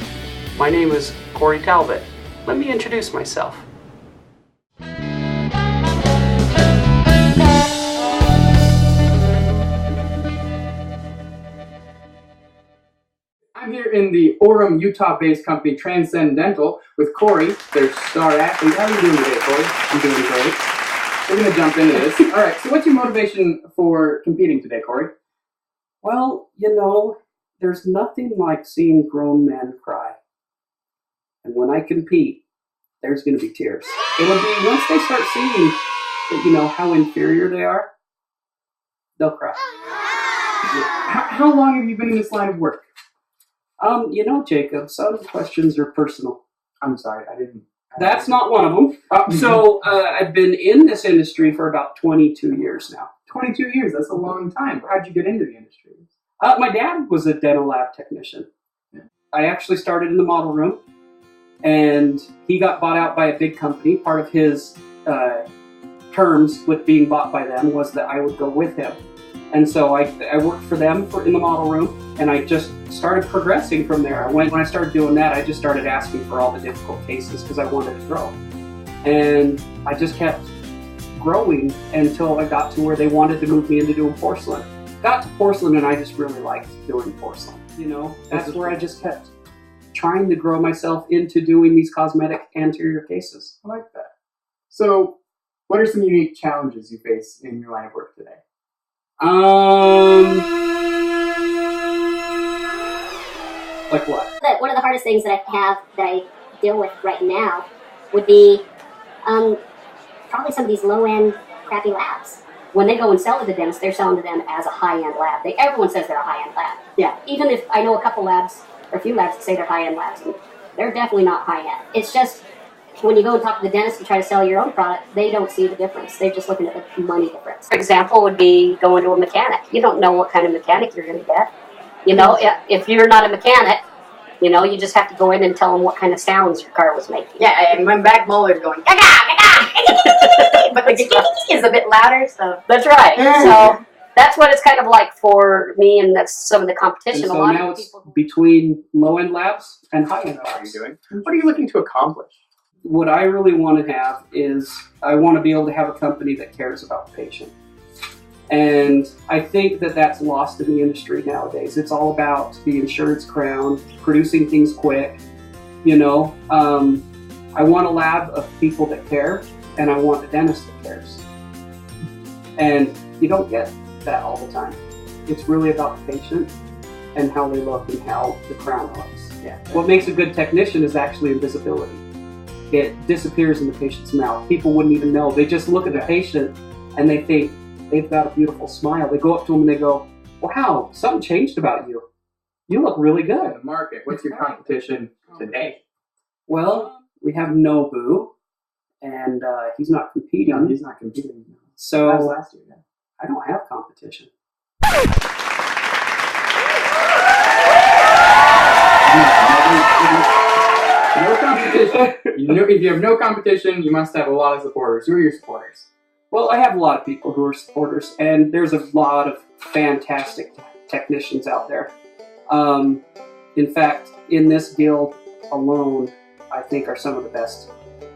My name is Corey Talbot. Let me introduce myself. I'm here in the Orem, Utah-based company Transcendental with Corey, their star athlete. How are you doing today, Corey? I'm doing great. We're going to jump into this. All right, so what's your motivation for competing today, Corey? Well, there's nothing like seeing grown men cry. And when I compete, there's going to be tears. It'll be, once they start seeing that, how inferior they are, they'll cry. How long have you been in this line of work? Jacob, some questions are personal. I'm sorry, I didn't. That's not one of them. So I've been in this industry for about 22 years now. 22 years, that's a long time. How'd you get into the industry? My dad was a dental lab technician. I actually started in the model room, and he got bought out by a big company. Part of his terms with being bought by them was that I would go with him. And so I worked for them in the model room, and I just started progressing from there. When I started doing that, I just started asking for all the difficult cases because I wanted to grow. And I just kept growing until I got to where they wanted to move me into doing porcelain. Got to porcelain, and I just really liked doing porcelain. That's where I just kept trying to grow myself into doing these cosmetic anterior cases. I like that. So, what are some unique challenges you face in your line of work today? Like what? One of the hardest things that I deal with right now would be probably some of these low-end crappy labs. When they go and sell to the dentist, they're selling to them as a high-end lab. Everyone says they're a high-end lab. Yeah. Even if I know a couple labs, or a few labs that say they're high-end labs, and they're definitely not high-end. It's just when you go and talk to the dentist and try to sell your own product, they don't see the difference. They're just looking at the money difference. For example would be going to a mechanic. You don't know what kind of mechanic you're going to get. You know, if you're not a mechanic, you know, you just have to go in and tell them what kind of sounds your car was making. Yeah, and when back molars going, gaga, gaga, but the is a bit louder, so. That's right. So that's what it's kind of like for me, and that's some of the competition. And a so lot now of it's people. between low-end labs and high-end labs. What are you doing? What are you looking to accomplish? What I really want to have is I want to be able to have a company that cares about the patient. And I think that that's lost in the industry nowadays. It's all about the insurance crown, producing things quick. You know, I want a lab of people that care, and I want a dentist that cares. And you don't get that all the time. It's really about the patient and how they look and how the crown looks. Yeah. What makes a good technician is actually invisibility. It disappears in the patient's mouth. People wouldn't even know. They just look at the patient and they think they've got a beautiful smile. They go up to them and they go, wow, something changed about you. You look really good. The market. What's your competition today? Well, we have Nobu, and he's not competing. He's not competing. So That was last year. Yeah. I don't have competition. No competition. You know, if you have no competition, you must have a lot of supporters. Who are your supporters? Well, I have a lot of people who are supporters, and there's a lot of fantastic technicians out there. In fact, in this guild alone, I think are some of the best.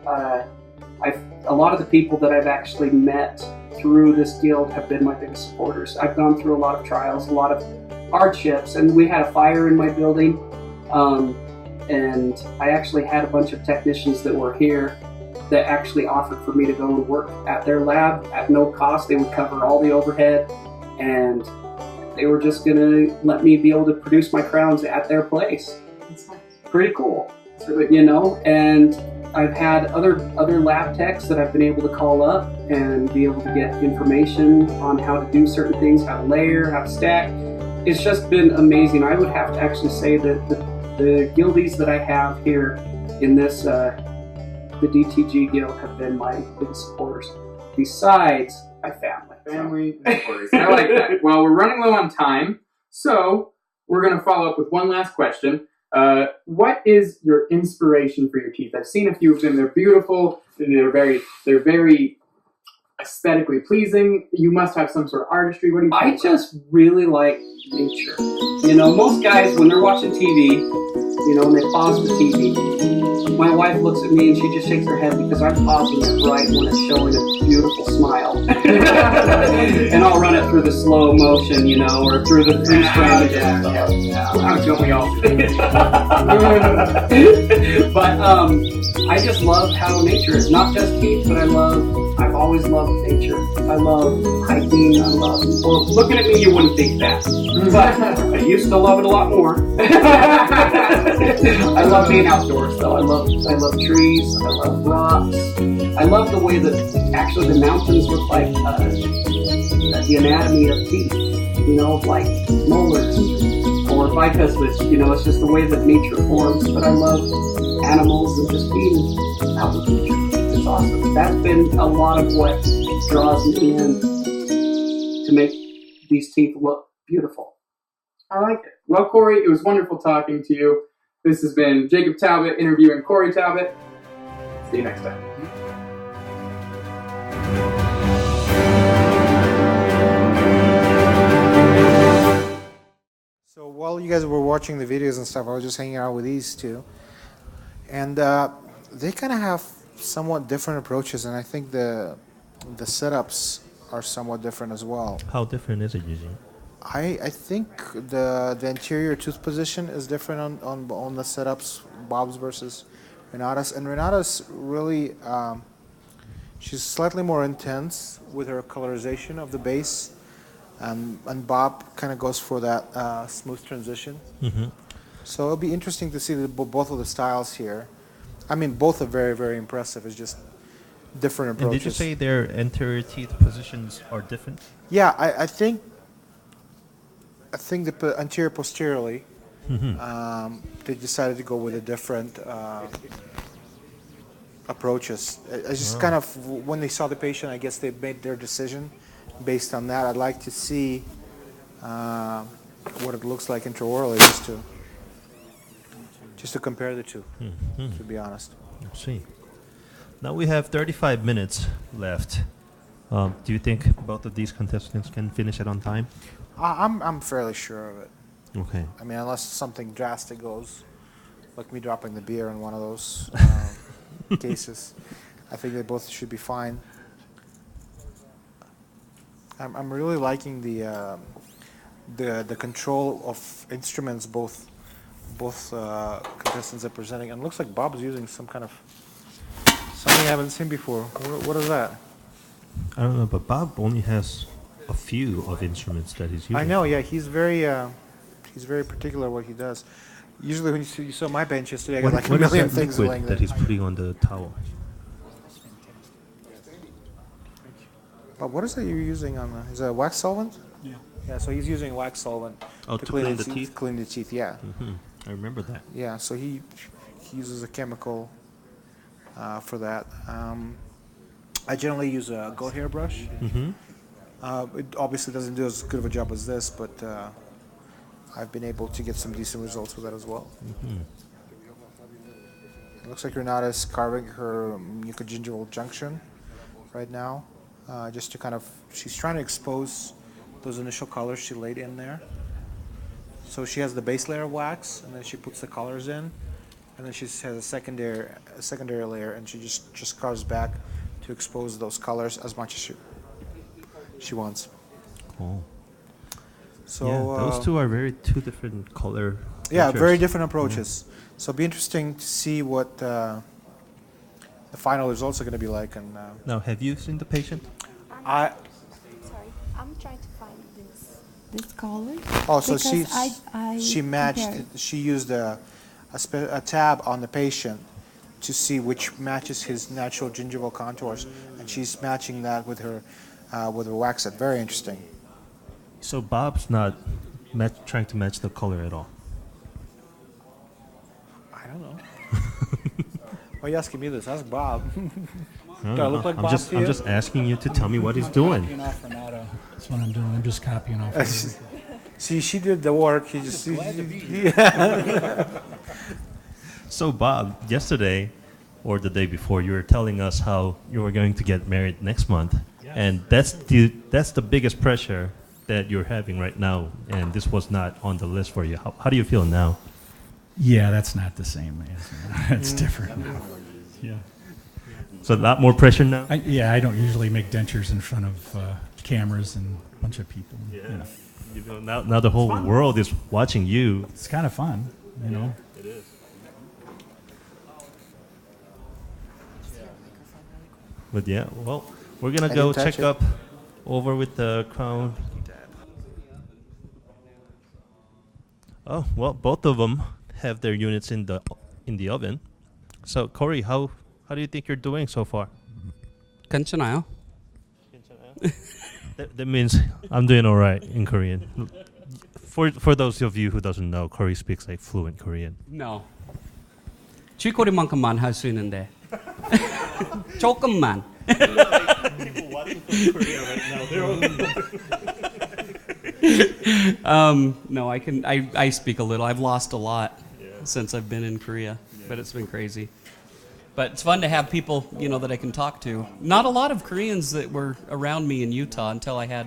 A lot of the people that I've actually met through this guild have been my biggest supporters. I've gone through a lot of trials, a lot of hardships, and we had a fire in my building, and I actually had a bunch of technicians that were here that actually offered for me to go and work at their lab at no cost. They would cover all the overhead, and they were just gonna let me be able to produce my crowns at their place. That's nice. Pretty cool. It's really you know, and I've had other lab techs that I've been able to call up and be able to get information on how to do certain things, how to layer, how to stack. It's just been amazing. I would have to actually say that the guildies that I have here in this, the DTG guild, have been my biggest supporters. Besides my family. Family and supporters. I like that. Well, we're running low on time, so we're going to follow up with one last question. What is your inspiration for your teeth? I've seen a few of them. They're beautiful. And they're very aesthetically pleasing. You must have some sort of artistry. What do you think? I just really like nature. You know, most guys, when they're watching TV, you know, when they pause the TV, my wife looks at me and she just shakes her head because I'm pausing it right when it's showing a beautiful smile. And I'll run it through the slow motion, you know, or through the three-strand. Don't we all? But I just love how nature is. Not just teeth, but I've always loved nature. I love hiking. Well, looking at me, you wouldn't think that. But I used to love it a lot more. I love being outdoors, though. I love trees. I love rocks. I love the way that actually the mountains look like the anatomy of teeth. You know, like molars or bicuspids. You know, it's just the way that nature forms. But I love animals and just being out with nature. It's awesome. That's been a lot of what draws me in to make these teeth look beautiful. I like it. Well, Corey, it was wonderful talking to you. This has been Jacob Talbot interviewing Corey Talbot. See you next time. So while you guys were watching the videos and stuff, I was just hanging out with these two. And they kind of have somewhat different approaches, and I think the setups are somewhat different as well. How different is it using? I think the anterior tooth position is different on the setups, Bob's versus Renata's. And Renata's really, she's slightly more intense with her colorization of the base. And Bob kind of goes for that smooth transition. Mm-hmm. So it'll be interesting to see both of the styles here. I mean, both are very, very impressive. It's just different And approaches. did you say their anterior teeth positions are different? Yeah, I think the anterior posteriorly, they decided to go with a different approaches. I just kind of, when they saw the patient, I guess they made their decision based on that. I'd like to see what it looks like intraorally, just to compare the two, to be honest. Let's see. Now we have 35 minutes left. Do you think both of these contestants can finish it on time? I'm fairly sure of it. Okay. I mean, unless something drastic goes, like me dropping the beer in one of those cases, I think they both should be fine. I'm really liking the control of instruments both contestants are presenting, and it looks like Bob's using some kind of something I haven't seen before. What is that? I don't know, but Bob only has a few of instruments that he's using. I know, yeah, he's very particular what he does. Usually when you saw my bench yesterday, I got like a million things laying there. That he's putting on the towel? But what is it you're using on the, is it a wax solvent? Yeah. Yeah, so he's using wax solvent to clean the teeth? Clean the teeth, yeah. I remember that. Yeah, so he uses a chemical for that. I generally use a goat hair brush. It obviously doesn't do as good of a job as this, but I've been able to get some decent results with that as well. It looks like Renata's carving her mucogingival junction right now, just to kind of, she's trying to expose those initial colors she laid in there. So she has the base layer of wax, and then she puts the colors in, and then she has a secondary layer, and she just carves back to expose those colors as much as she wants. Cool. So yeah, those two are two different color. Yeah, features. very different approaches. So it'll be interesting to see what the final results are going to be like. And now, have you seen the patient? Sorry, I'm trying to find this color. Oh, so because she matched. compared. She used a tab on the patient to see which matches his natural gingival contours, and she's matching that with her wax set. Very interesting. So Bob's not trying to match the color at all. I don't know. Why are you asking me this? Ask Bob. No, Do I look like I'm Bob just to you? I'm just asking you to tell me what he's doing. Copying off Renato. That's what I'm doing. I'm just copying off. See, she did the work. He just. Glad to be Yeah. So Bob, yesterday or the day before, you were telling us how you were going to get married next month, and that's the biggest pressure that you're having right now, and this was not on the list for you. How do you feel now? Yeah, that's not the same. It's different now. Yeah. So a lot more pressure now? I don't usually make dentures in front of cameras and a bunch of people. Yeah. You know, now the whole world is watching you. It's kind of fun, you know. It is. But yeah, well, we're gonna go check up over with the crown. Oh well, both of them have their units in the oven. So Corey, how do you think you're doing so far? 괜찮아요. That means I'm doing all right in Korean. For those of you who doesn't know, Corey speaks like fluent Korean. No. 쥐꼬리만큼만 할 수 있는데. 조금만. People watching from Korea right now, no, I speak a little. I've lost a lot since I've been in Korea, but it's been crazy. But it's fun to have people, that I can talk to. Not a lot of Koreans that were around me in Utah until I had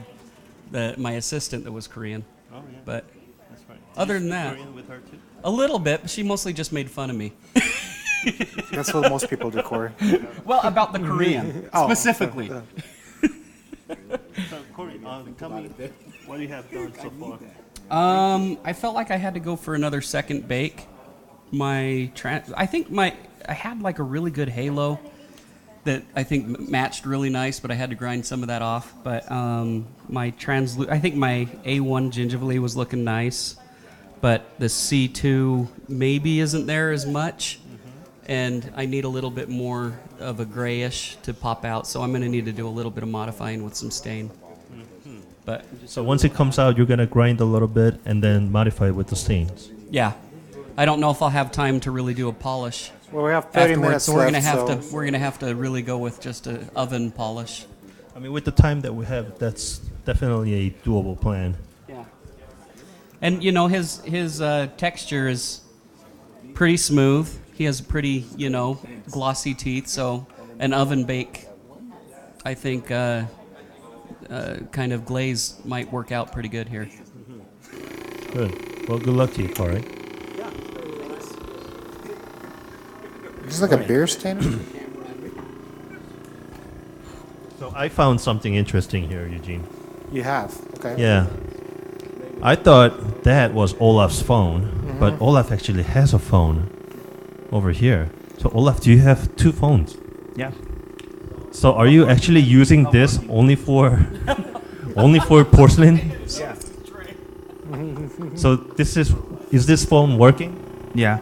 my assistant that was Korean. Oh, yeah. But that's right. Other than that, Korean with her too? A little bit. But she mostly just made fun of me. That's what most people do, Corey. Well, about the Korean specifically. So Corey, tell me what you have done so far. I felt like I had to go for another second bake. I had like a really good halo that I think matched really nice, but I had to grind some of that off. But I think my A1 gingivaly was looking nice, but the C2 maybe isn't there as much. and I need a little bit more of a grayish to pop out, so I'm going to need to do a little bit of modifying with some stain. But So once it comes out, you're gonna grind a little bit and then modify it with the stains. yeah, I don't know if I'll have time to really do a polish. Well, we have 30 afterwards, minutes so we're gonna left, have so- to we're gonna have to really go with just a oven polish. I mean, with the time that we have, that's definitely a doable plan. Yeah. And you know his texture is pretty smooth. He has pretty glossy teeth. So an oven bake, I think, kind of glaze might work out pretty good here. Good. Well, good luck to you, Corey. Is this like a beer stain? So I found something interesting here, Eugene. You have? Okay. Yeah. I thought that was Olaf's phone, but Olaf actually has a phone over here. So Olaf, do you have two phones? Yeah. So are you actually using this only for porcelain? Yeah. So is this phone working? Yeah.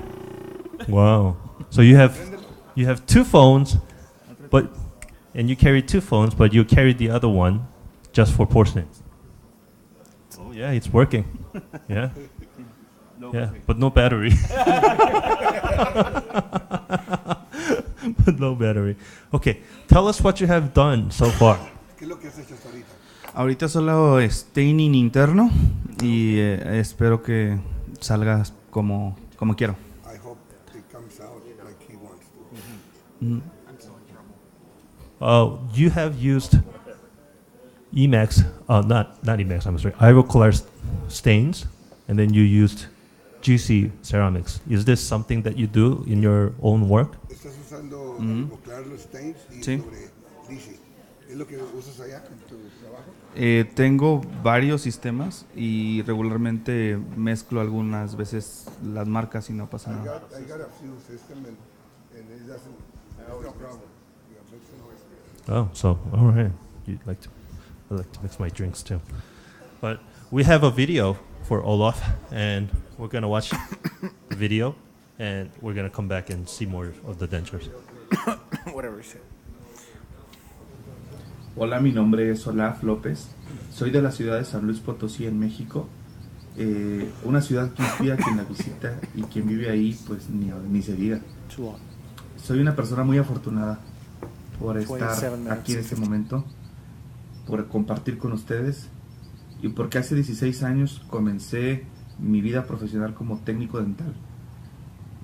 Wow. So you have two phones, and you carry two phones, but you carry the other one just for porcelain. Oh yeah, it's working. Yeah. Yeah, but no battery. But no battery. Okay, tell us what you have done so far. ¿Qué es lo que has hecho hasta ahorita? Ahorita solo staining interno y espero que salga como quiero. I hope it comes out like he wants to. Mm. You have used Emax, not Emax, I'm sorry, Ivocolor stains, and then you used GC ceramics. Is this something that you do in your own work? Estás usando Ivocolor los stains y Sí. sobre DC. ¿Es lo que usas allá en tu trabajo? Tengo varios sistemas y regularmente mezclo algunas veces las marcas y no pasa nada. I got a few systems and it doesn't, it's no problem. Yeah, makes no noise. Oh, so all right. I like to mix my drinks too. But we have a video for Olaf, and we're gonna watch the video, and we're gonna come back and see more of the dentures. Whatever you say. Hola, mi nombre es Olaf López. Soy de la ciudad de San Luis Potosí, en México. Una ciudad que inspira a quien la visita y quien vive ahí, pues ni se diga. Soy una persona muy afortunada por estar aquí en este momento, por compartir con ustedes y porque hace 16 años comencé mi vida profesional como técnico dental.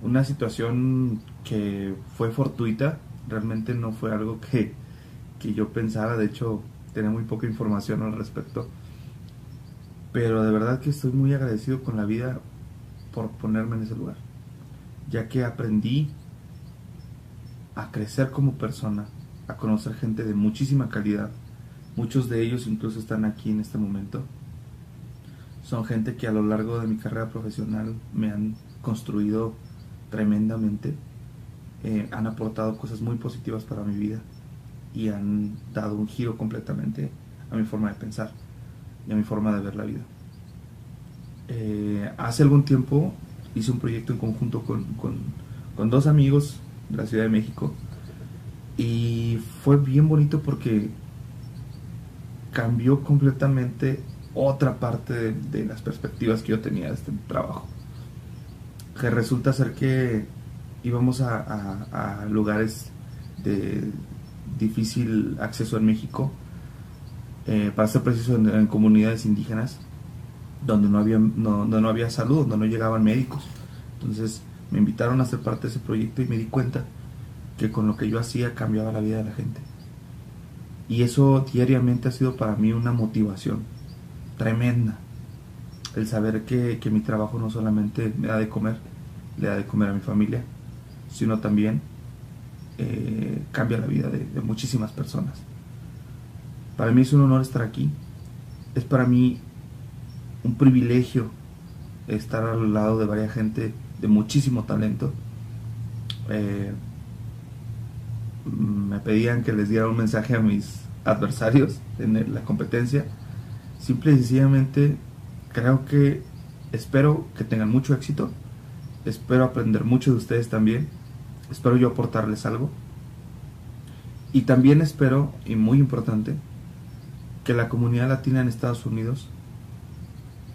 Una situación que fue fortuita, realmente no fue algo que yo pensara, de hecho tenía muy poca información al respecto, pero de verdad que estoy muy agradecido con la vida por ponerme en ese lugar, ya que aprendí a crecer como persona, a conocer gente de muchísima calidad. Muchos de ellos incluso están aquí en este momento. Son gente que a lo largo de mi carrera profesional me han construido tremendamente, han aportado cosas muy positivas para mi vida y han dado un giro completamente a mi forma de pensar y a mi forma de ver la vida. Hace algún tiempo hice un proyecto en conjunto con dos amigos de la Ciudad de México y fue bien bonito porque cambió completamente otra parte de las perspectivas que yo tenía de este trabajo, que resulta ser que íbamos a lugares de difícil acceso en México, para ser preciso en comunidades indígenas donde no había salud, donde no llegaban médicos. Entonces me invitaron a ser parte de ese proyecto y me di cuenta que con lo que yo hacía cambiaba la vida de la gente, y eso diariamente ha sido para mí una motivación tremenda, el saber que mi trabajo no solamente me da de comer, le da de comer a mi familia, sino también cambia la vida de muchísimas personas. Para mí es un honor estar aquí, es para mí un privilegio estar al lado de varias gente de muchísimo talento. Me pedían que les diera un mensaje a mis adversarios en la competencia. Simple y sencillamente espero que tengan mucho éxito, espero aprender mucho de ustedes también, espero yo aportarles algo. Y también espero, y muy importante, que la comunidad latina en Estados Unidos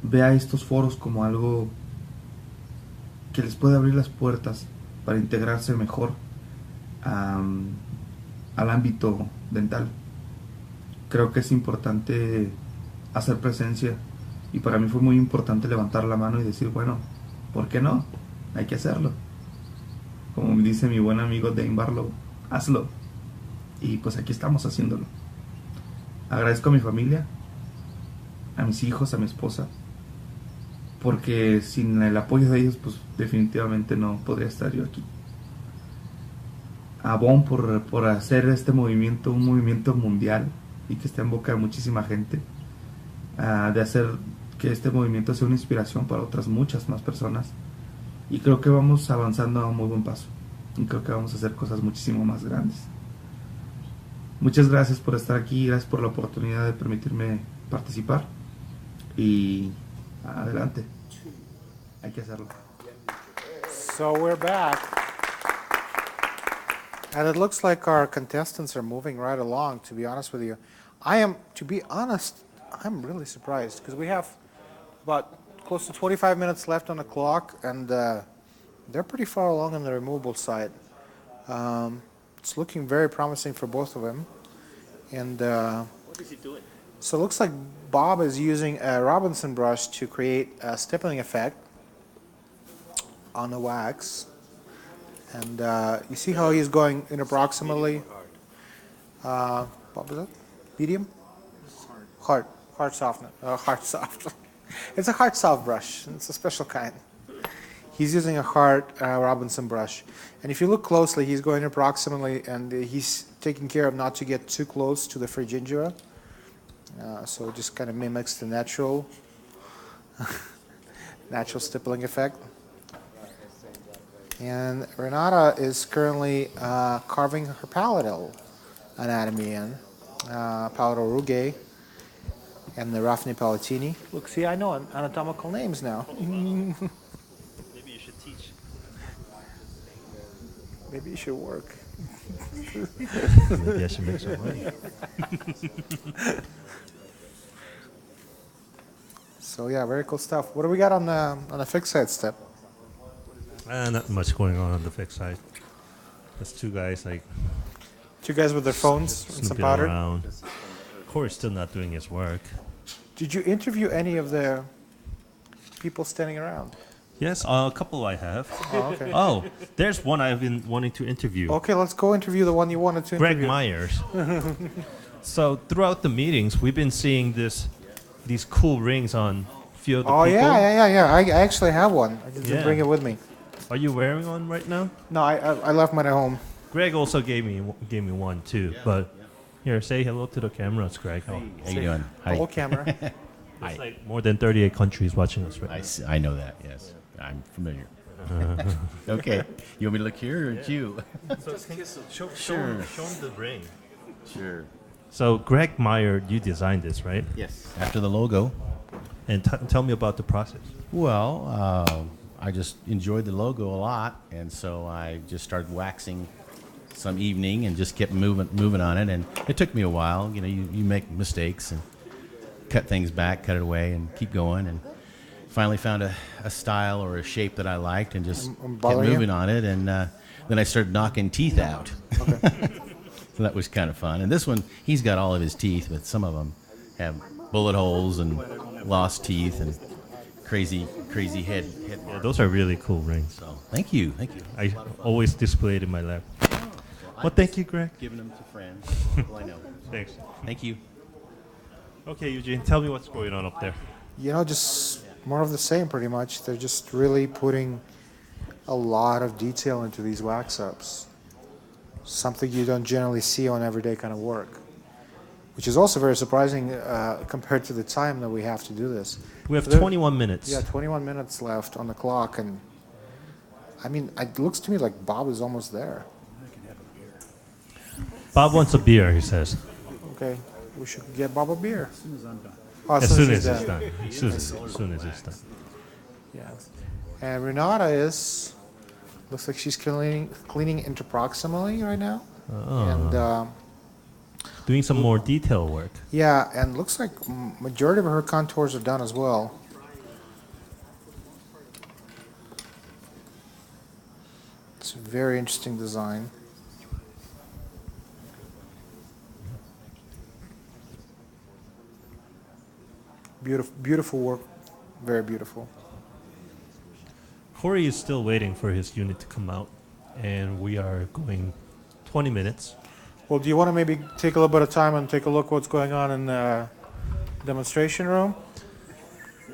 vea estos foros como algo que les puede abrir las puertas para integrarse mejor al ámbito dental. Creo que es importante hacer presencia, y para mí fue muy importante levantar la mano y decir, bueno, ¿por qué no? Hay que hacerlo. Como me dice mi buen amigo Dane Barlow, hazlo. Y pues aquí estamos haciéndolo. Agradezco a mi familia, a mis hijos, a mi esposa, porque sin el apoyo de ellos, pues definitivamente no podría estar yo aquí. A Bon por hacer este movimiento un movimiento mundial y que esté en boca de muchísima gente, de hacer que este movimiento sea una inspiración para otras muchas más personas, y creo que vamos avanzando a un muy buen paso y creo que vamos a hacer cosas muchísimo más grandes. Muchas gracias por estar aquí, gracias por la oportunidad de permitirme participar, y adelante, hay que hacerlo. So we're back. And it looks like our contestants are moving right along, to be honest with you. To be honest, I'm really surprised, because we have about close to 25 minutes left on the clock, and they're pretty far along on the removable side. It's looking very promising for both of them. And What is he doing? so it looks like Bob is using a Robinson brush to create a stippling effect on the wax. And you see how he's going in approximately, what was that? Medium? Hard. Hard soft. Hard soft. It's a hard soft brush. It's a special kind. He's using a hard Robinson brush. And if you look closely, he's going approximately, and he's taking care of not to get too close to the frigingula. So it just kind of mimics the natural stippling effect. And Renata is currently carving her palatal anatomy in, palatal rugae and the Raphne palatini. Look, see, I know anatomical names now. Maybe you should teach. Maybe you should work. Maybe I should make some money. So yeah, very cool stuff. What do we got on the fixed side step? Not much going on the fixed side. There's two guys with their phones and some snooping powder. around. Corey's still not doing his work. Did you interview any of the people standing around? Yes, a couple I have. Oh, okay. Oh, there's one I've been wanting to interview. Okay, let's go interview the one you wanted to Greg interview. Myers. So throughout the meetings, we've been seeing these cool rings on a few of the Oh people. yeah. I actually have one. I didn't Yeah. bring it with me. Are you wearing one right now? No, I left mine at home. Greg also gave me one too. But here, say hello to the cameras, Greg. How you doing? Hi. Hello, camera. There's like more than 38 countries watching us right now. I know that. Yes, I'm familiar. Okay, you want me to look here or at you? Show Sure. him the ring. Sure. So Greg Meyer, you designed this, right? Yes. After the logo. And tell me about the process. Well, I just enjoyed the logo a lot, and so I just started waxing some evening and just kept moving on it. And it took me a while. You know, you make mistakes and cut things back, cut it away, and keep going. And finally found a style or a shape that I liked, and just kept moving on it. And then I started knocking teeth out. Okay. So that was kind of fun. And this one, he's got all of his teeth, but some of them have bullet holes and lost teeth and crazy head. Yeah, those are really cool rings. So thank you. I always display it in my lab. Well, thank you, Greg. Giving them to friends. Well, I know. Thanks. Thank you. Okay, Eugene, tell me what's going on up there. You know, just more of the same, pretty much. They're just really putting a lot of detail into these wax ups. Something you don't generally see on everyday kind of work, which is also very surprising compared to the time that we have to do this. We have 21 minutes. Yeah, 21 minutes left on the clock, and I mean, it looks to me like Bob is almost there. Bob wants a beer, he says. Okay, we should get Bob a beer. As soon as I'm done. Oh, As soon as he's it's done. As soon as it's done. Yeah. And Renata is Looks like she's cleaning interproximally right now. Oh. And doing some more detail work. yeah, and looks like majority of her contours are done as well. It's a very interesting design. Beautiful, beautiful work. Very beautiful. Corey is still waiting for his unit to come out, and we are going 20 minutes. Well, do you want to maybe take a little bit of time and take a look what's going on in the demonstration room?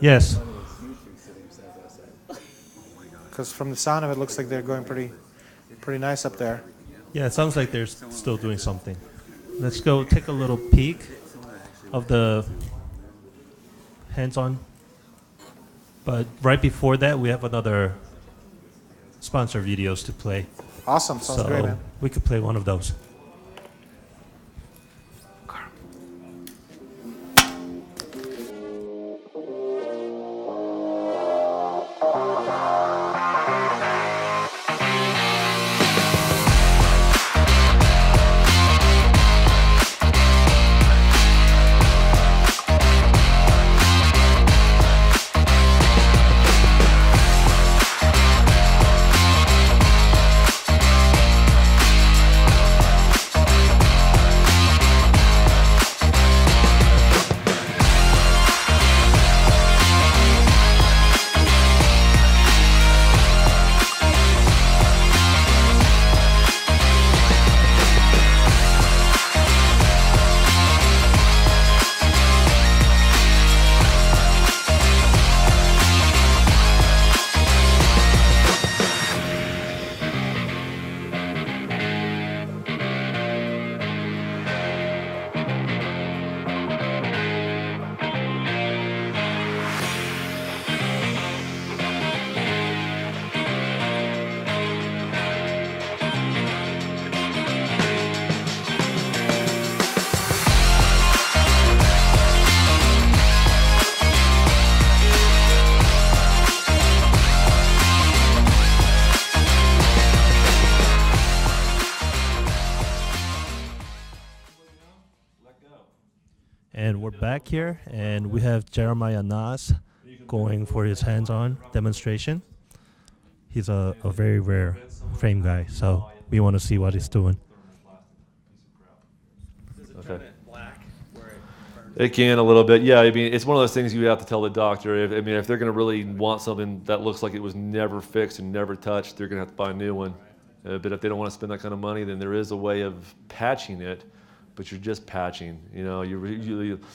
Yes. Because from the sound of it, looks like they're going pretty nice up there. Yeah, it sounds like they're still doing something. Let's go take a little peek of the hands-on. But right before that, we have another sponsor videos to play. Awesome, sounds great, man. We could play one of those. And we're back here, and we have Jeremiah Nas going for his hands-on demonstration. He's a very rare frame guy, so we want to see what he's doing. Okay. It can a little bit, yeah. I mean, it's one of those things you have to tell the doctor. If they're going to really want something that looks like it was never fixed and never touched, they're going to have to buy a new one. But if they don't want to spend that kind of money, then there is a way of patching it. But you're just patching. You know, you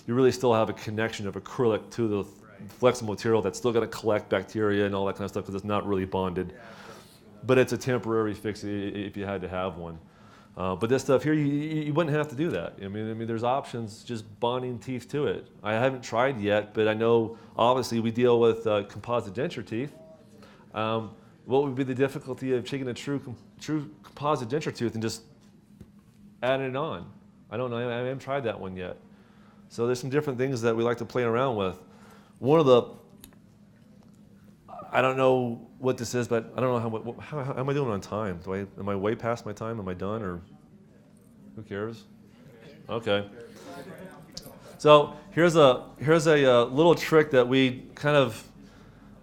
really still have a connection of acrylic to the flexible material that's still going to collect bacteria and all that kind of stuff because it's not really bonded. But it's a temporary fix if you had to have one. But this stuff here, you wouldn't have to do that. I mean, there's options just bonding teeth to it. I haven't tried yet, but I know obviously we deal with composite denture teeth. What would be the difficulty of taking a true composite denture tooth and just adding it on? I don't know. I haven't tried that one yet. So there's some different things that we like to play around with. One of the, I don't know what this is, but I don't know how am I doing on time? Am I way past my time? Am I done, or who cares? Okay. So here's a little trick that we kind of,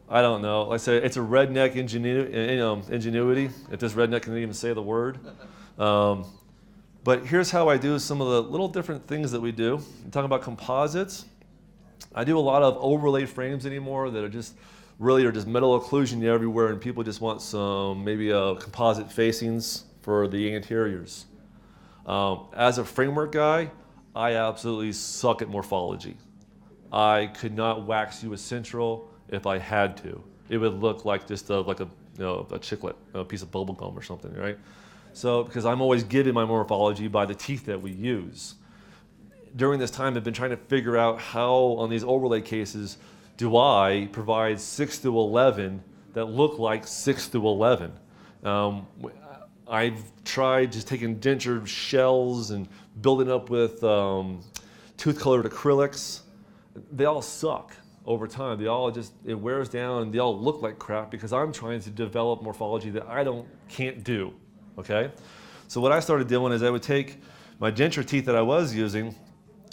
I don't know. Like I say, it's a redneck ingenuity. If this redneck can even say the word. But here's how I do some of the little different things that we do. I'm talking about composites. I do a lot of overlay frames anymore that are just metal occlusion everywhere, and people just want some maybe composite facings for the interiors. As a framework guy, I absolutely suck at morphology. I could not wax you a central if I had to. It would look like just a chiclet, a piece of bubble gum or something, right? So, because I'm always given my morphology by the teeth that we use. During this time, I've been trying to figure out how, on these overlay cases, do I provide 6 to 11 that look like 6 to 11. I've tried just taking denture shells and building up with tooth-colored acrylics. They all suck. over time. They all just, it wears down and they all look like crap because I'm trying to develop morphology that can't do, okay? So what I started doing is I would take my denture teeth that I was using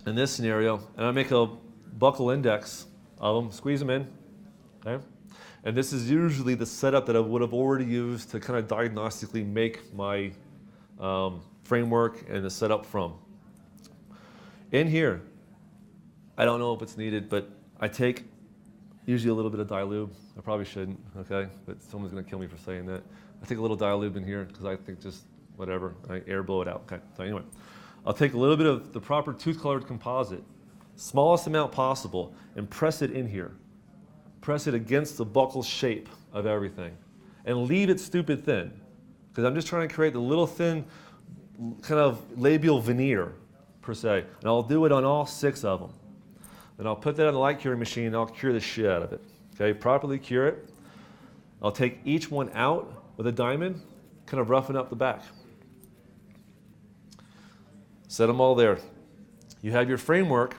in this scenario and I make a buccal index of them, squeeze them in, okay? And this is usually the setup that I would have already used to kind of diagnostically make my framework and the setup from. In here, I don't know if it's needed, but I take usually a little bit of dilube. I probably shouldn't, okay? But someone's gonna kill me for saying that. I take a little dilube in here because I think just whatever, I air blow it out, okay? So anyway, I'll take a little bit of the proper tooth-colored composite, smallest amount possible, and press it in here. Press it against the buccal shape of everything. And leave it stupid thin, because I'm just trying to create the little thin kind of labial veneer, per se. And I'll do it on all 6 of them. Then I'll put that on the light curing machine and I'll cure the shit out of it. Okay, properly cure it. I'll take each one out with a diamond, kind of roughen up the back. Set them all there. You have your framework,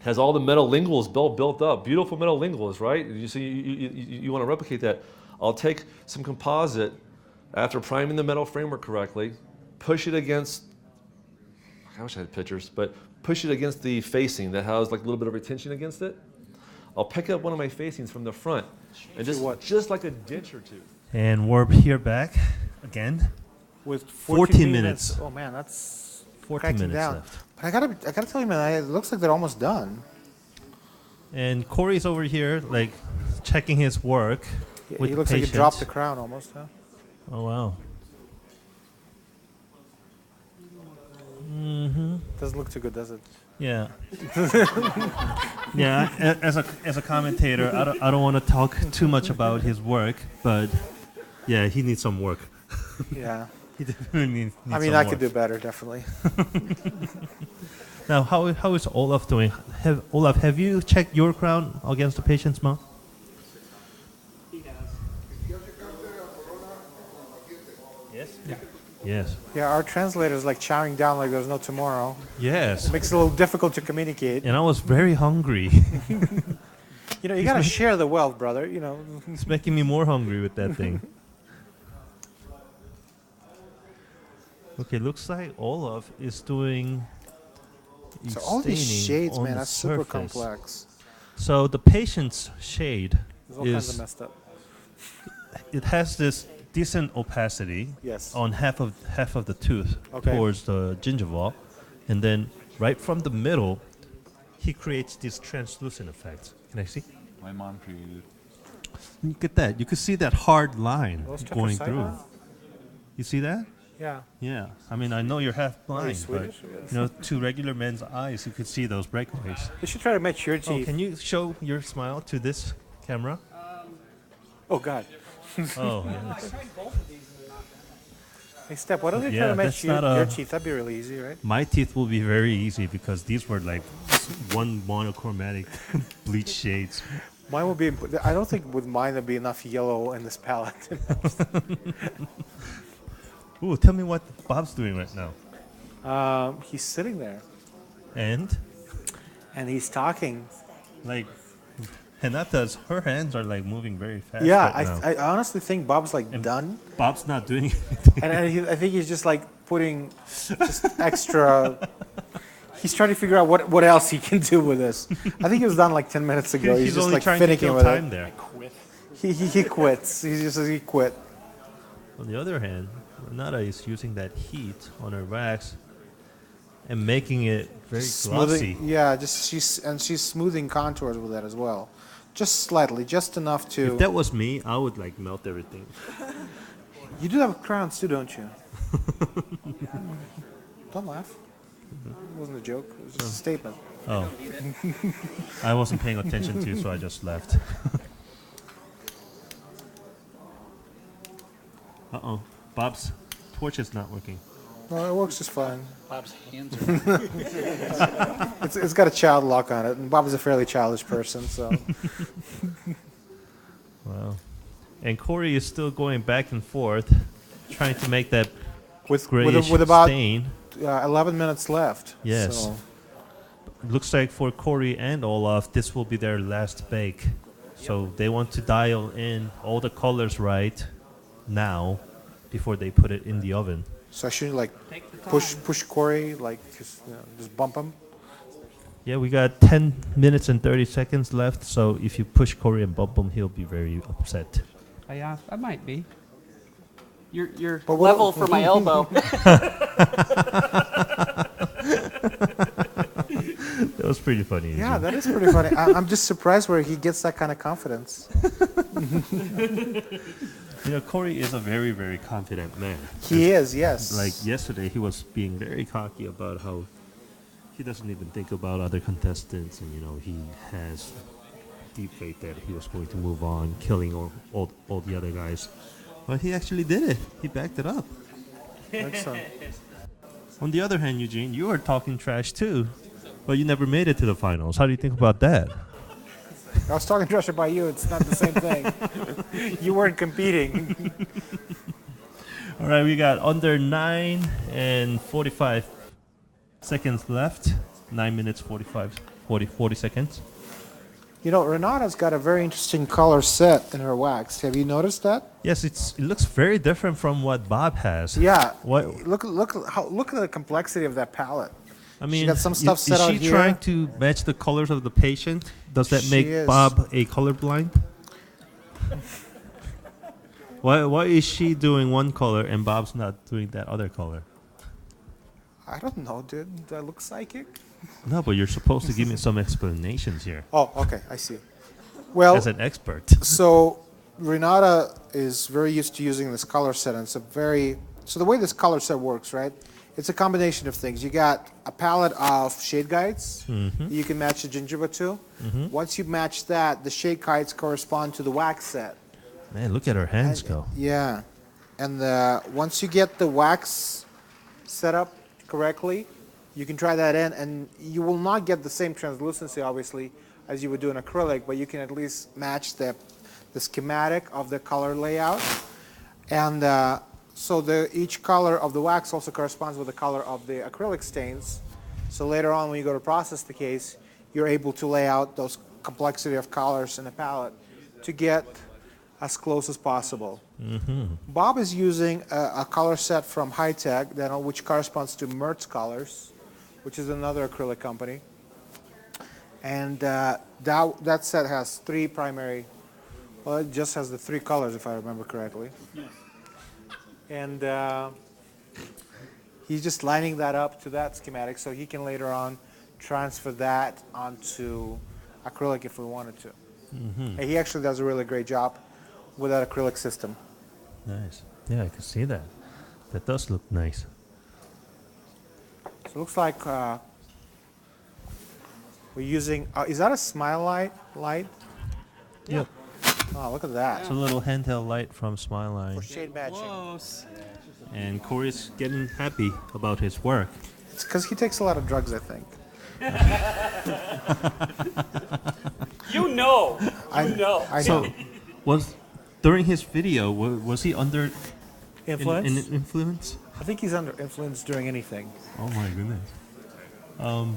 has all the metal linguals built up, beautiful metal linguals, right? You see, you want to replicate that. I'll take some composite after priming the metal framework correctly, push it against, I wish I had pictures, but push it against the facing that has like a little bit of retention against it. I'll pick up one of my facings from the front and just like a denture tooth. And we're here back again. With 14 minutes. Oh man, that's 14 minutes down. left. But I gotta tell you, man, it looks like they're almost done. And Corey's over here, like, checking his work. Yeah, with he looks patients. like he dropped the crown almost, huh? Oh, wow. Mm-hmm. Doesn't look too good, does it? Yeah. Yeah. As a commentator, I don't want to talk too much about his work, but yeah, he needs some work. Yeah. He definitely needs I mean, some I work. could do better, definitely. Now, how is Olaf doing? Olaf, have you checked your crown against the patient's mouth? Yes. Yeah. Yes. Yeah, our translator is like chowing down like there's no tomorrow. Yes. It makes it a little difficult to communicate. And I was very hungry. You know, you gotta share the wealth, brother. You know. It's making me more hungry with that thing. Okay, looks like Olaf is doing. So all these staining shades, on man, the that's super surface. complex. So the patient's shade There's all kinds of is. messed up. It has this decent opacity Yes. on half of the tooth Okay. towards the gingival, and then right from the middle, he creates this translucent effect. Can I see? My mom created. Look at that. You can see that hard line Those check going for through. sight, huh? You see that? Yeah. Yeah. I mean, I know you're half blind, but Swedish, I guess. you know, to regular men's eyes, you could see those breakaways. You should try to match your Oh, teeth. can you show your smile to this camera? Oh God. Oh, yes. Hey, Step, why don't you try Yeah, to match that's not your a- teeth? That'd be really easy, right? My teeth will be very easy because these were like one monochromatic bleach shades. Mine would be. I don't think with mine there'd be enough yellow in this palette. Ooh, tell me what Bob's doing right now. He's sitting there And he's talking. like Hinata's, her hands are like moving very fast. Yeah, right now. I honestly think Bob's like done. Bob's not doing anything. And I think he's just like putting just extra. He's trying to figure out what else he can do with this. I think he was done like 10 minutes ago. He's He's just only like trying to finicking kill with time it. there. He quits. He quit. On the other hand, Renata is using that heat on her wax and making it very glossy. Yeah, she's smoothing contours with that as well, just slightly, just enough to. If that was me, I would like melt everything. You do have crowns too, don't you? Don't laugh. It wasn't a joke. It was just a statement. Oh. I wasn't paying attention to, so I just left. Uh-oh. Bob's torch is not working. No, it works just fine. Bob's hands are. It's got a child lock on it, and Bob is a fairly childish person, so. Wow. And Corey is still going back and forth, trying to make that with grayish about stain. 11 minutes left. Yes. So. looks like for Corey and Olaf, this will be their last bake. So they want to dial in all the colors right now before they put it in the oven. So I shouldn't like push Corey, like just bump him. Yeah, we got 10 minutes and 30 seconds left. So if you push Corey and bump him, he'll be very upset. I might be. You're But level for my elbow. That was pretty funny. Yeah, that is pretty funny. I'm just surprised where he gets that kind of confidence. You know, Corey is a very, very confident man. He is, yes. Like yesterday, he was being very cocky about how he doesn't even think about other contestants, and he has deep faith that he was going to move on, killing all the other guys. But he actually did it. He backed it up. Excellent. On the other hand, Eugene, you are talking trash too, but you never made it to the finals. How do you think about that? I was talking trash about you. It's not the same thing. You weren't competing. All right, we got under 9 and 45 seconds left. 9 minutes, 40 seconds. Renata's got a very interesting color set in her wax. Have you noticed that? Yes, it looks very different from what Bob has. Yeah. What? Look at the complexity of that palette. I mean, she got some stuff set out is she here. trying to match the colors of the patient? Does that make Bob a colorblind? Why is she doing one color and Bob's not doing that other color? I don't know, dude. Do I look psychic? No, but you're supposed to give me some explanations here. Oh, okay. I see. Well, as an expert. So Renata is very used to using this color set, and so the way this color set works, right? It's a combination of things. You got a palette of shade guides. Mm-hmm. You can match the gingerbread to. Mm-hmm. Once you match that, the shade guides correspond to the wax set. Man, look at her hands go. Yeah. And once you get the wax set up correctly, you can try that in, and you will not get the same translucency, obviously, as you would do in acrylic, but you can at least match the schematic of the color layout. And so each color of the wax also corresponds with the color of the acrylic stains. So later on, when you go to process the case, you're able to lay out those complexity of colors in the palette to get as close as possible. Mm-hmm. Bob is using a color set from High Tech, which corresponds to Mertz Colors, which is another acrylic company. And that set has three primary, well, it just has the three colors, if I remember correctly. Yes. And he's just lining that up to that schematic so he can later on transfer that onto acrylic if we wanted to. Mm-hmm. And he actually does a really great job with that acrylic system. Nice. Yeah, I can see that. That does look nice. So it looks like we're using, is that a smile light? Yep. Oh, look at that. It's a little handheld light from Smileline. For shade matching. Close. And Corey's getting happy about his work. It's because he takes a lot of drugs, I think. You know. I know. So, during his video, was he under influence? Influence? I think he's under influence during anything. Oh my goodness.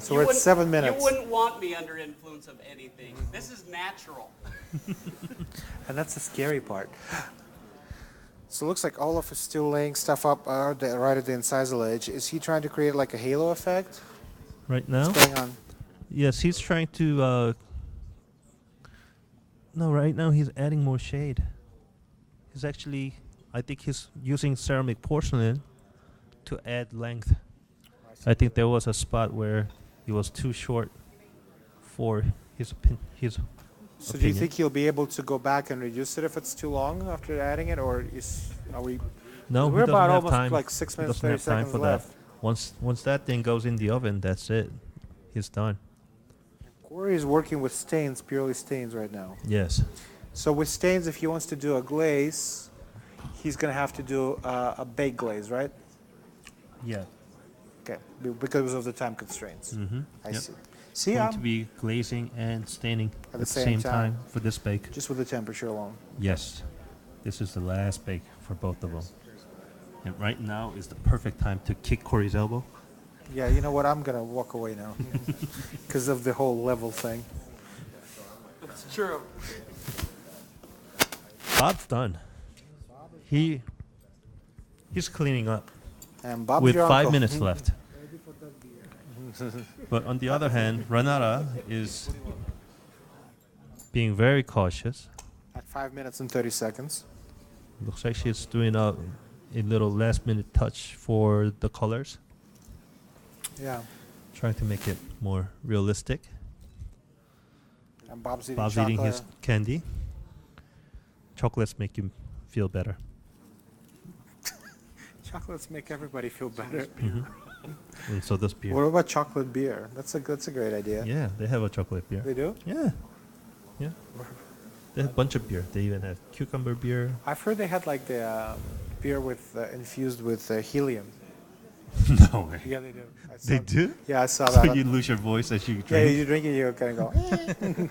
So we're at 7 minutes. You wouldn't want me under influence of anything. This is natural. And that's the scary part. So it looks like Olaf is still laying stuff up right at the incisal edge. Is he trying to create like a halo effect? Right now? What's going on? Yes, he's trying to... No, right now he's adding more shade. He's actually... I think he's using ceramic porcelain to add length. I think there was a spot where he was too short for his So do you think he'll be able to go back and reduce it if it's too long after adding it, or are we? No, we're he about doesn't have almost time. like 6 He minutes, doesn't 30 have time seconds for left. that. Once that thing goes in the oven, that's it. He's done. Corey is working with stains, purely stains right now. Yes. So with stains, if he wants to do a glaze, he's going to have to do a baked glaze, right? Yeah. Okay, because of the time constraints. Mm-hmm. I Yep. see. It's See, going to be glazing and staining at the same time for this bake. Just with the temperature alone. Yes. This is the last bake for both of them. And right now is the perfect time to kick Corey's elbow. Yeah, you know what? I'm gonna walk away now because of the whole level thing. It's true. Bob's done. He's cleaning up. And Bob's with your 5 uncle. minutes left. But on the other hand, Renata is being very cautious. At 5 minutes and 30 seconds. Looks like she's doing a little last minute touch for the colors. Yeah. Trying to make it more realistic. And Bob's eating Bob's chocolate. eating his candy. Chocolates make you feel better. Chocolates make everybody feel better. And so does beer. What about chocolate beer? That's a great idea. Yeah, they have a chocolate beer. They do? Yeah. Yeah. They have a bunch of beer. They even have cucumber beer. I've heard they had like the beer with infused with helium. No way. Yeah, they do. I saw They do? Yeah, I saw So that. you lose your voice as you drink? Yeah, you drink it, you kind of go.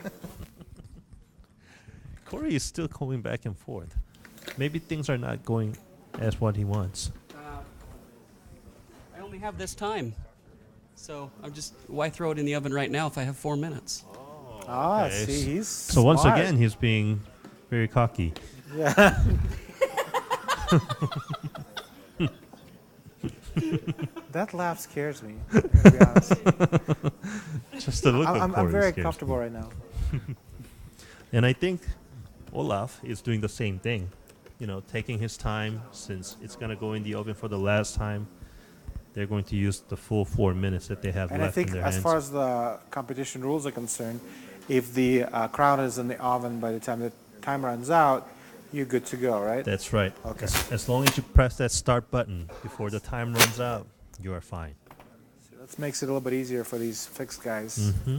Corey is still going back and forth. Maybe things are not going as what he wants. I only have this time. So why throw it in the oven right now if I have 4 minutes? Ah, Okay, see, he's so once smart. again, he's being very cocky. Yeah. That laugh scares me, to be honest. Just the look of I'm Corey very scares comfortable me. right now. And I think Olaf is doing the same thing. You know, taking his time since it's going to go in the oven for the last time. They're going to use the full 4 minutes that they have And I left in think their as hands. far as the competition rules are concerned, if the crown is in the oven by the time the time runs out, you're good to go, right? That's right. Okay. As long as you press that start button before the time runs out, you are fine. So that makes it a little bit easier for these fixed guys. Hmm.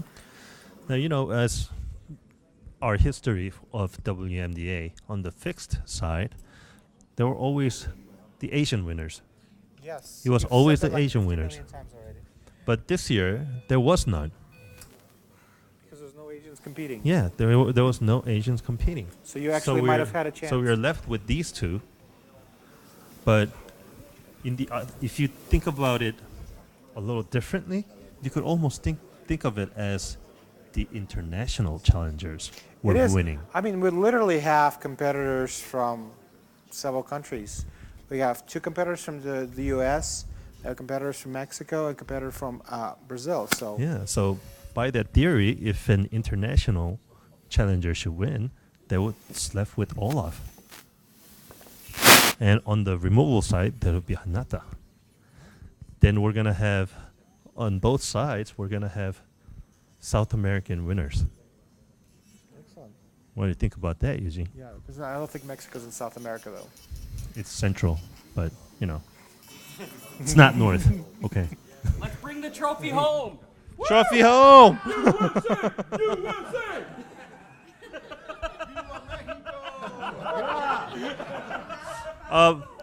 Now, you know, as our history of WMDA on the fixed side, there were always the Asian winners. Yes. It was You've always said the that like Asian 50 winners. million times already. But this year, there was none. Because there's no Asians competing. Yeah, there was no Asians competing. So you actually might have had a chance. So we're left with these two. But in the if you think about it a little differently, you could almost think of it as the international challengers were It is. winning. I mean, we literally have competitors from several countries. We have 2 competitors from the U.S., competitors from Mexico, and a competitor from Brazil. So Yeah, so by that theory, if an international challenger should win, they would left with Olaf. And on the removal side, that would be Hanata. Then we're going to have, on both sides, we're going to have South American winners. Excellent. What do you think about that, Eugene? Yeah, because I don't think Mexico's in South America, though. It's central, but, you know, it's not north. Okay. Let's bring the trophy home. Trophy home!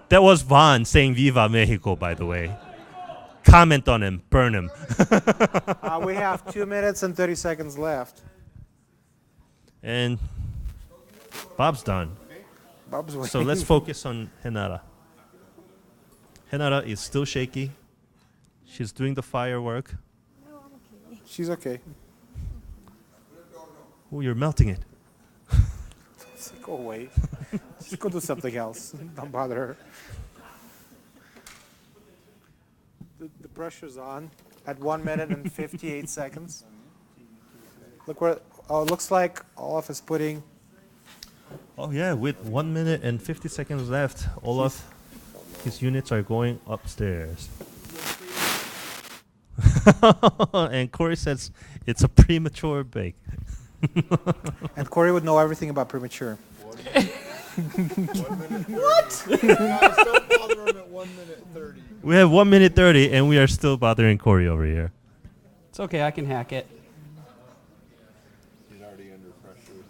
That was Vaughn saying Viva Mexico, by the way. Comment on him, burn him. We have 2 minutes and 30 seconds left. And Bob's done. Bob's So waiting. let's focus on Henara. Henara is still shaky. She's doing the firework. She's okay. Oh, you're melting it. Go away. Just go do something else. Don't bother her. The pressure's on at 1 minute and 58 seconds. Look where. Oh, it looks like Olaf is putting. Oh yeah, with 1 minute and 50 seconds left, Olaf, his units are going upstairs. And Corey says it's a premature bake. And Corey would know everything about premature. What? Don't bother him at 1 minute 30. We have 1 minute 30 and we are still bothering Corey over here. It's okay, I can hack it. He's already under pressure.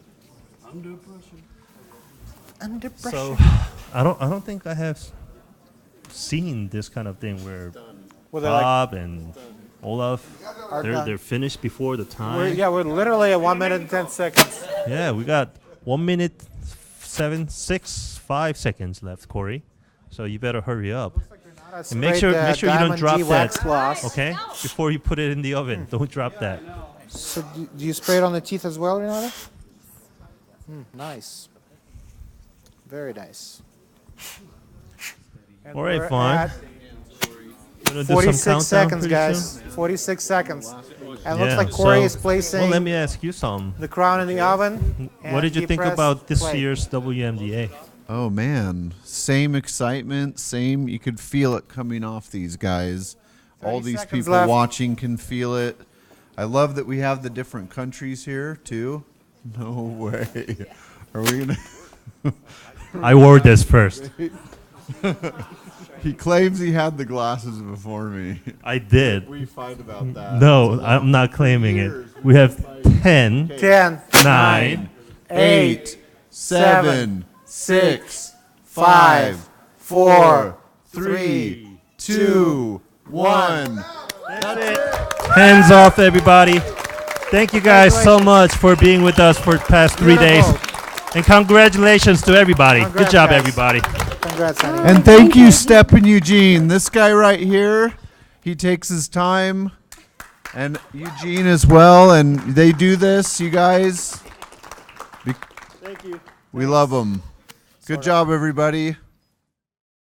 Under pressure. Under pressure. So I don't think I have seen this kind of thing where Well, they're like- Bob and Olaf Are done. they're finished before the time. We're literally at 1 minute and 10 seconds. Yeah, we got 1 minute 5 seconds left, Corey. So you better hurry up. And make sure you don't Diamond drop G wax that. gloss. Okay, before you put it in the oven, don't drop that. So do you spray it on the teeth as well, Renata? Nice. Very nice. And All right, we're Vaughn. at Gonna do some 46 countdown seconds, pretty guys. soon? 46 seconds. And Yeah, looks like Corey so- is placing Well, let me ask you something. the crown in the oven. What did you he think pressed about this play. year's WMDA? Oh man, same excitement, same. You could feel it coming off these guys. All 30 these seconds people left. watching can feel it. I love that we have the different countries here too. No way. Are we gonna? I wore this first. He claims he had the glasses before me. I did. We fight about that. No, I'm not claiming it. We have 10, 10, 9, 8, 7, 6, 5, 4, 3, 2, 1. Hands off, everybody. Thank you guys so much for being with us for the past 3 days. And congratulations to everybody. Good Congrats, job, guys. everybody. Congrats, honey. And thank you, Step and Eugene. This guy right here, he takes his time. And Eugene as well. And they do this, you guys. Thank you. We love them. Good job, everybody.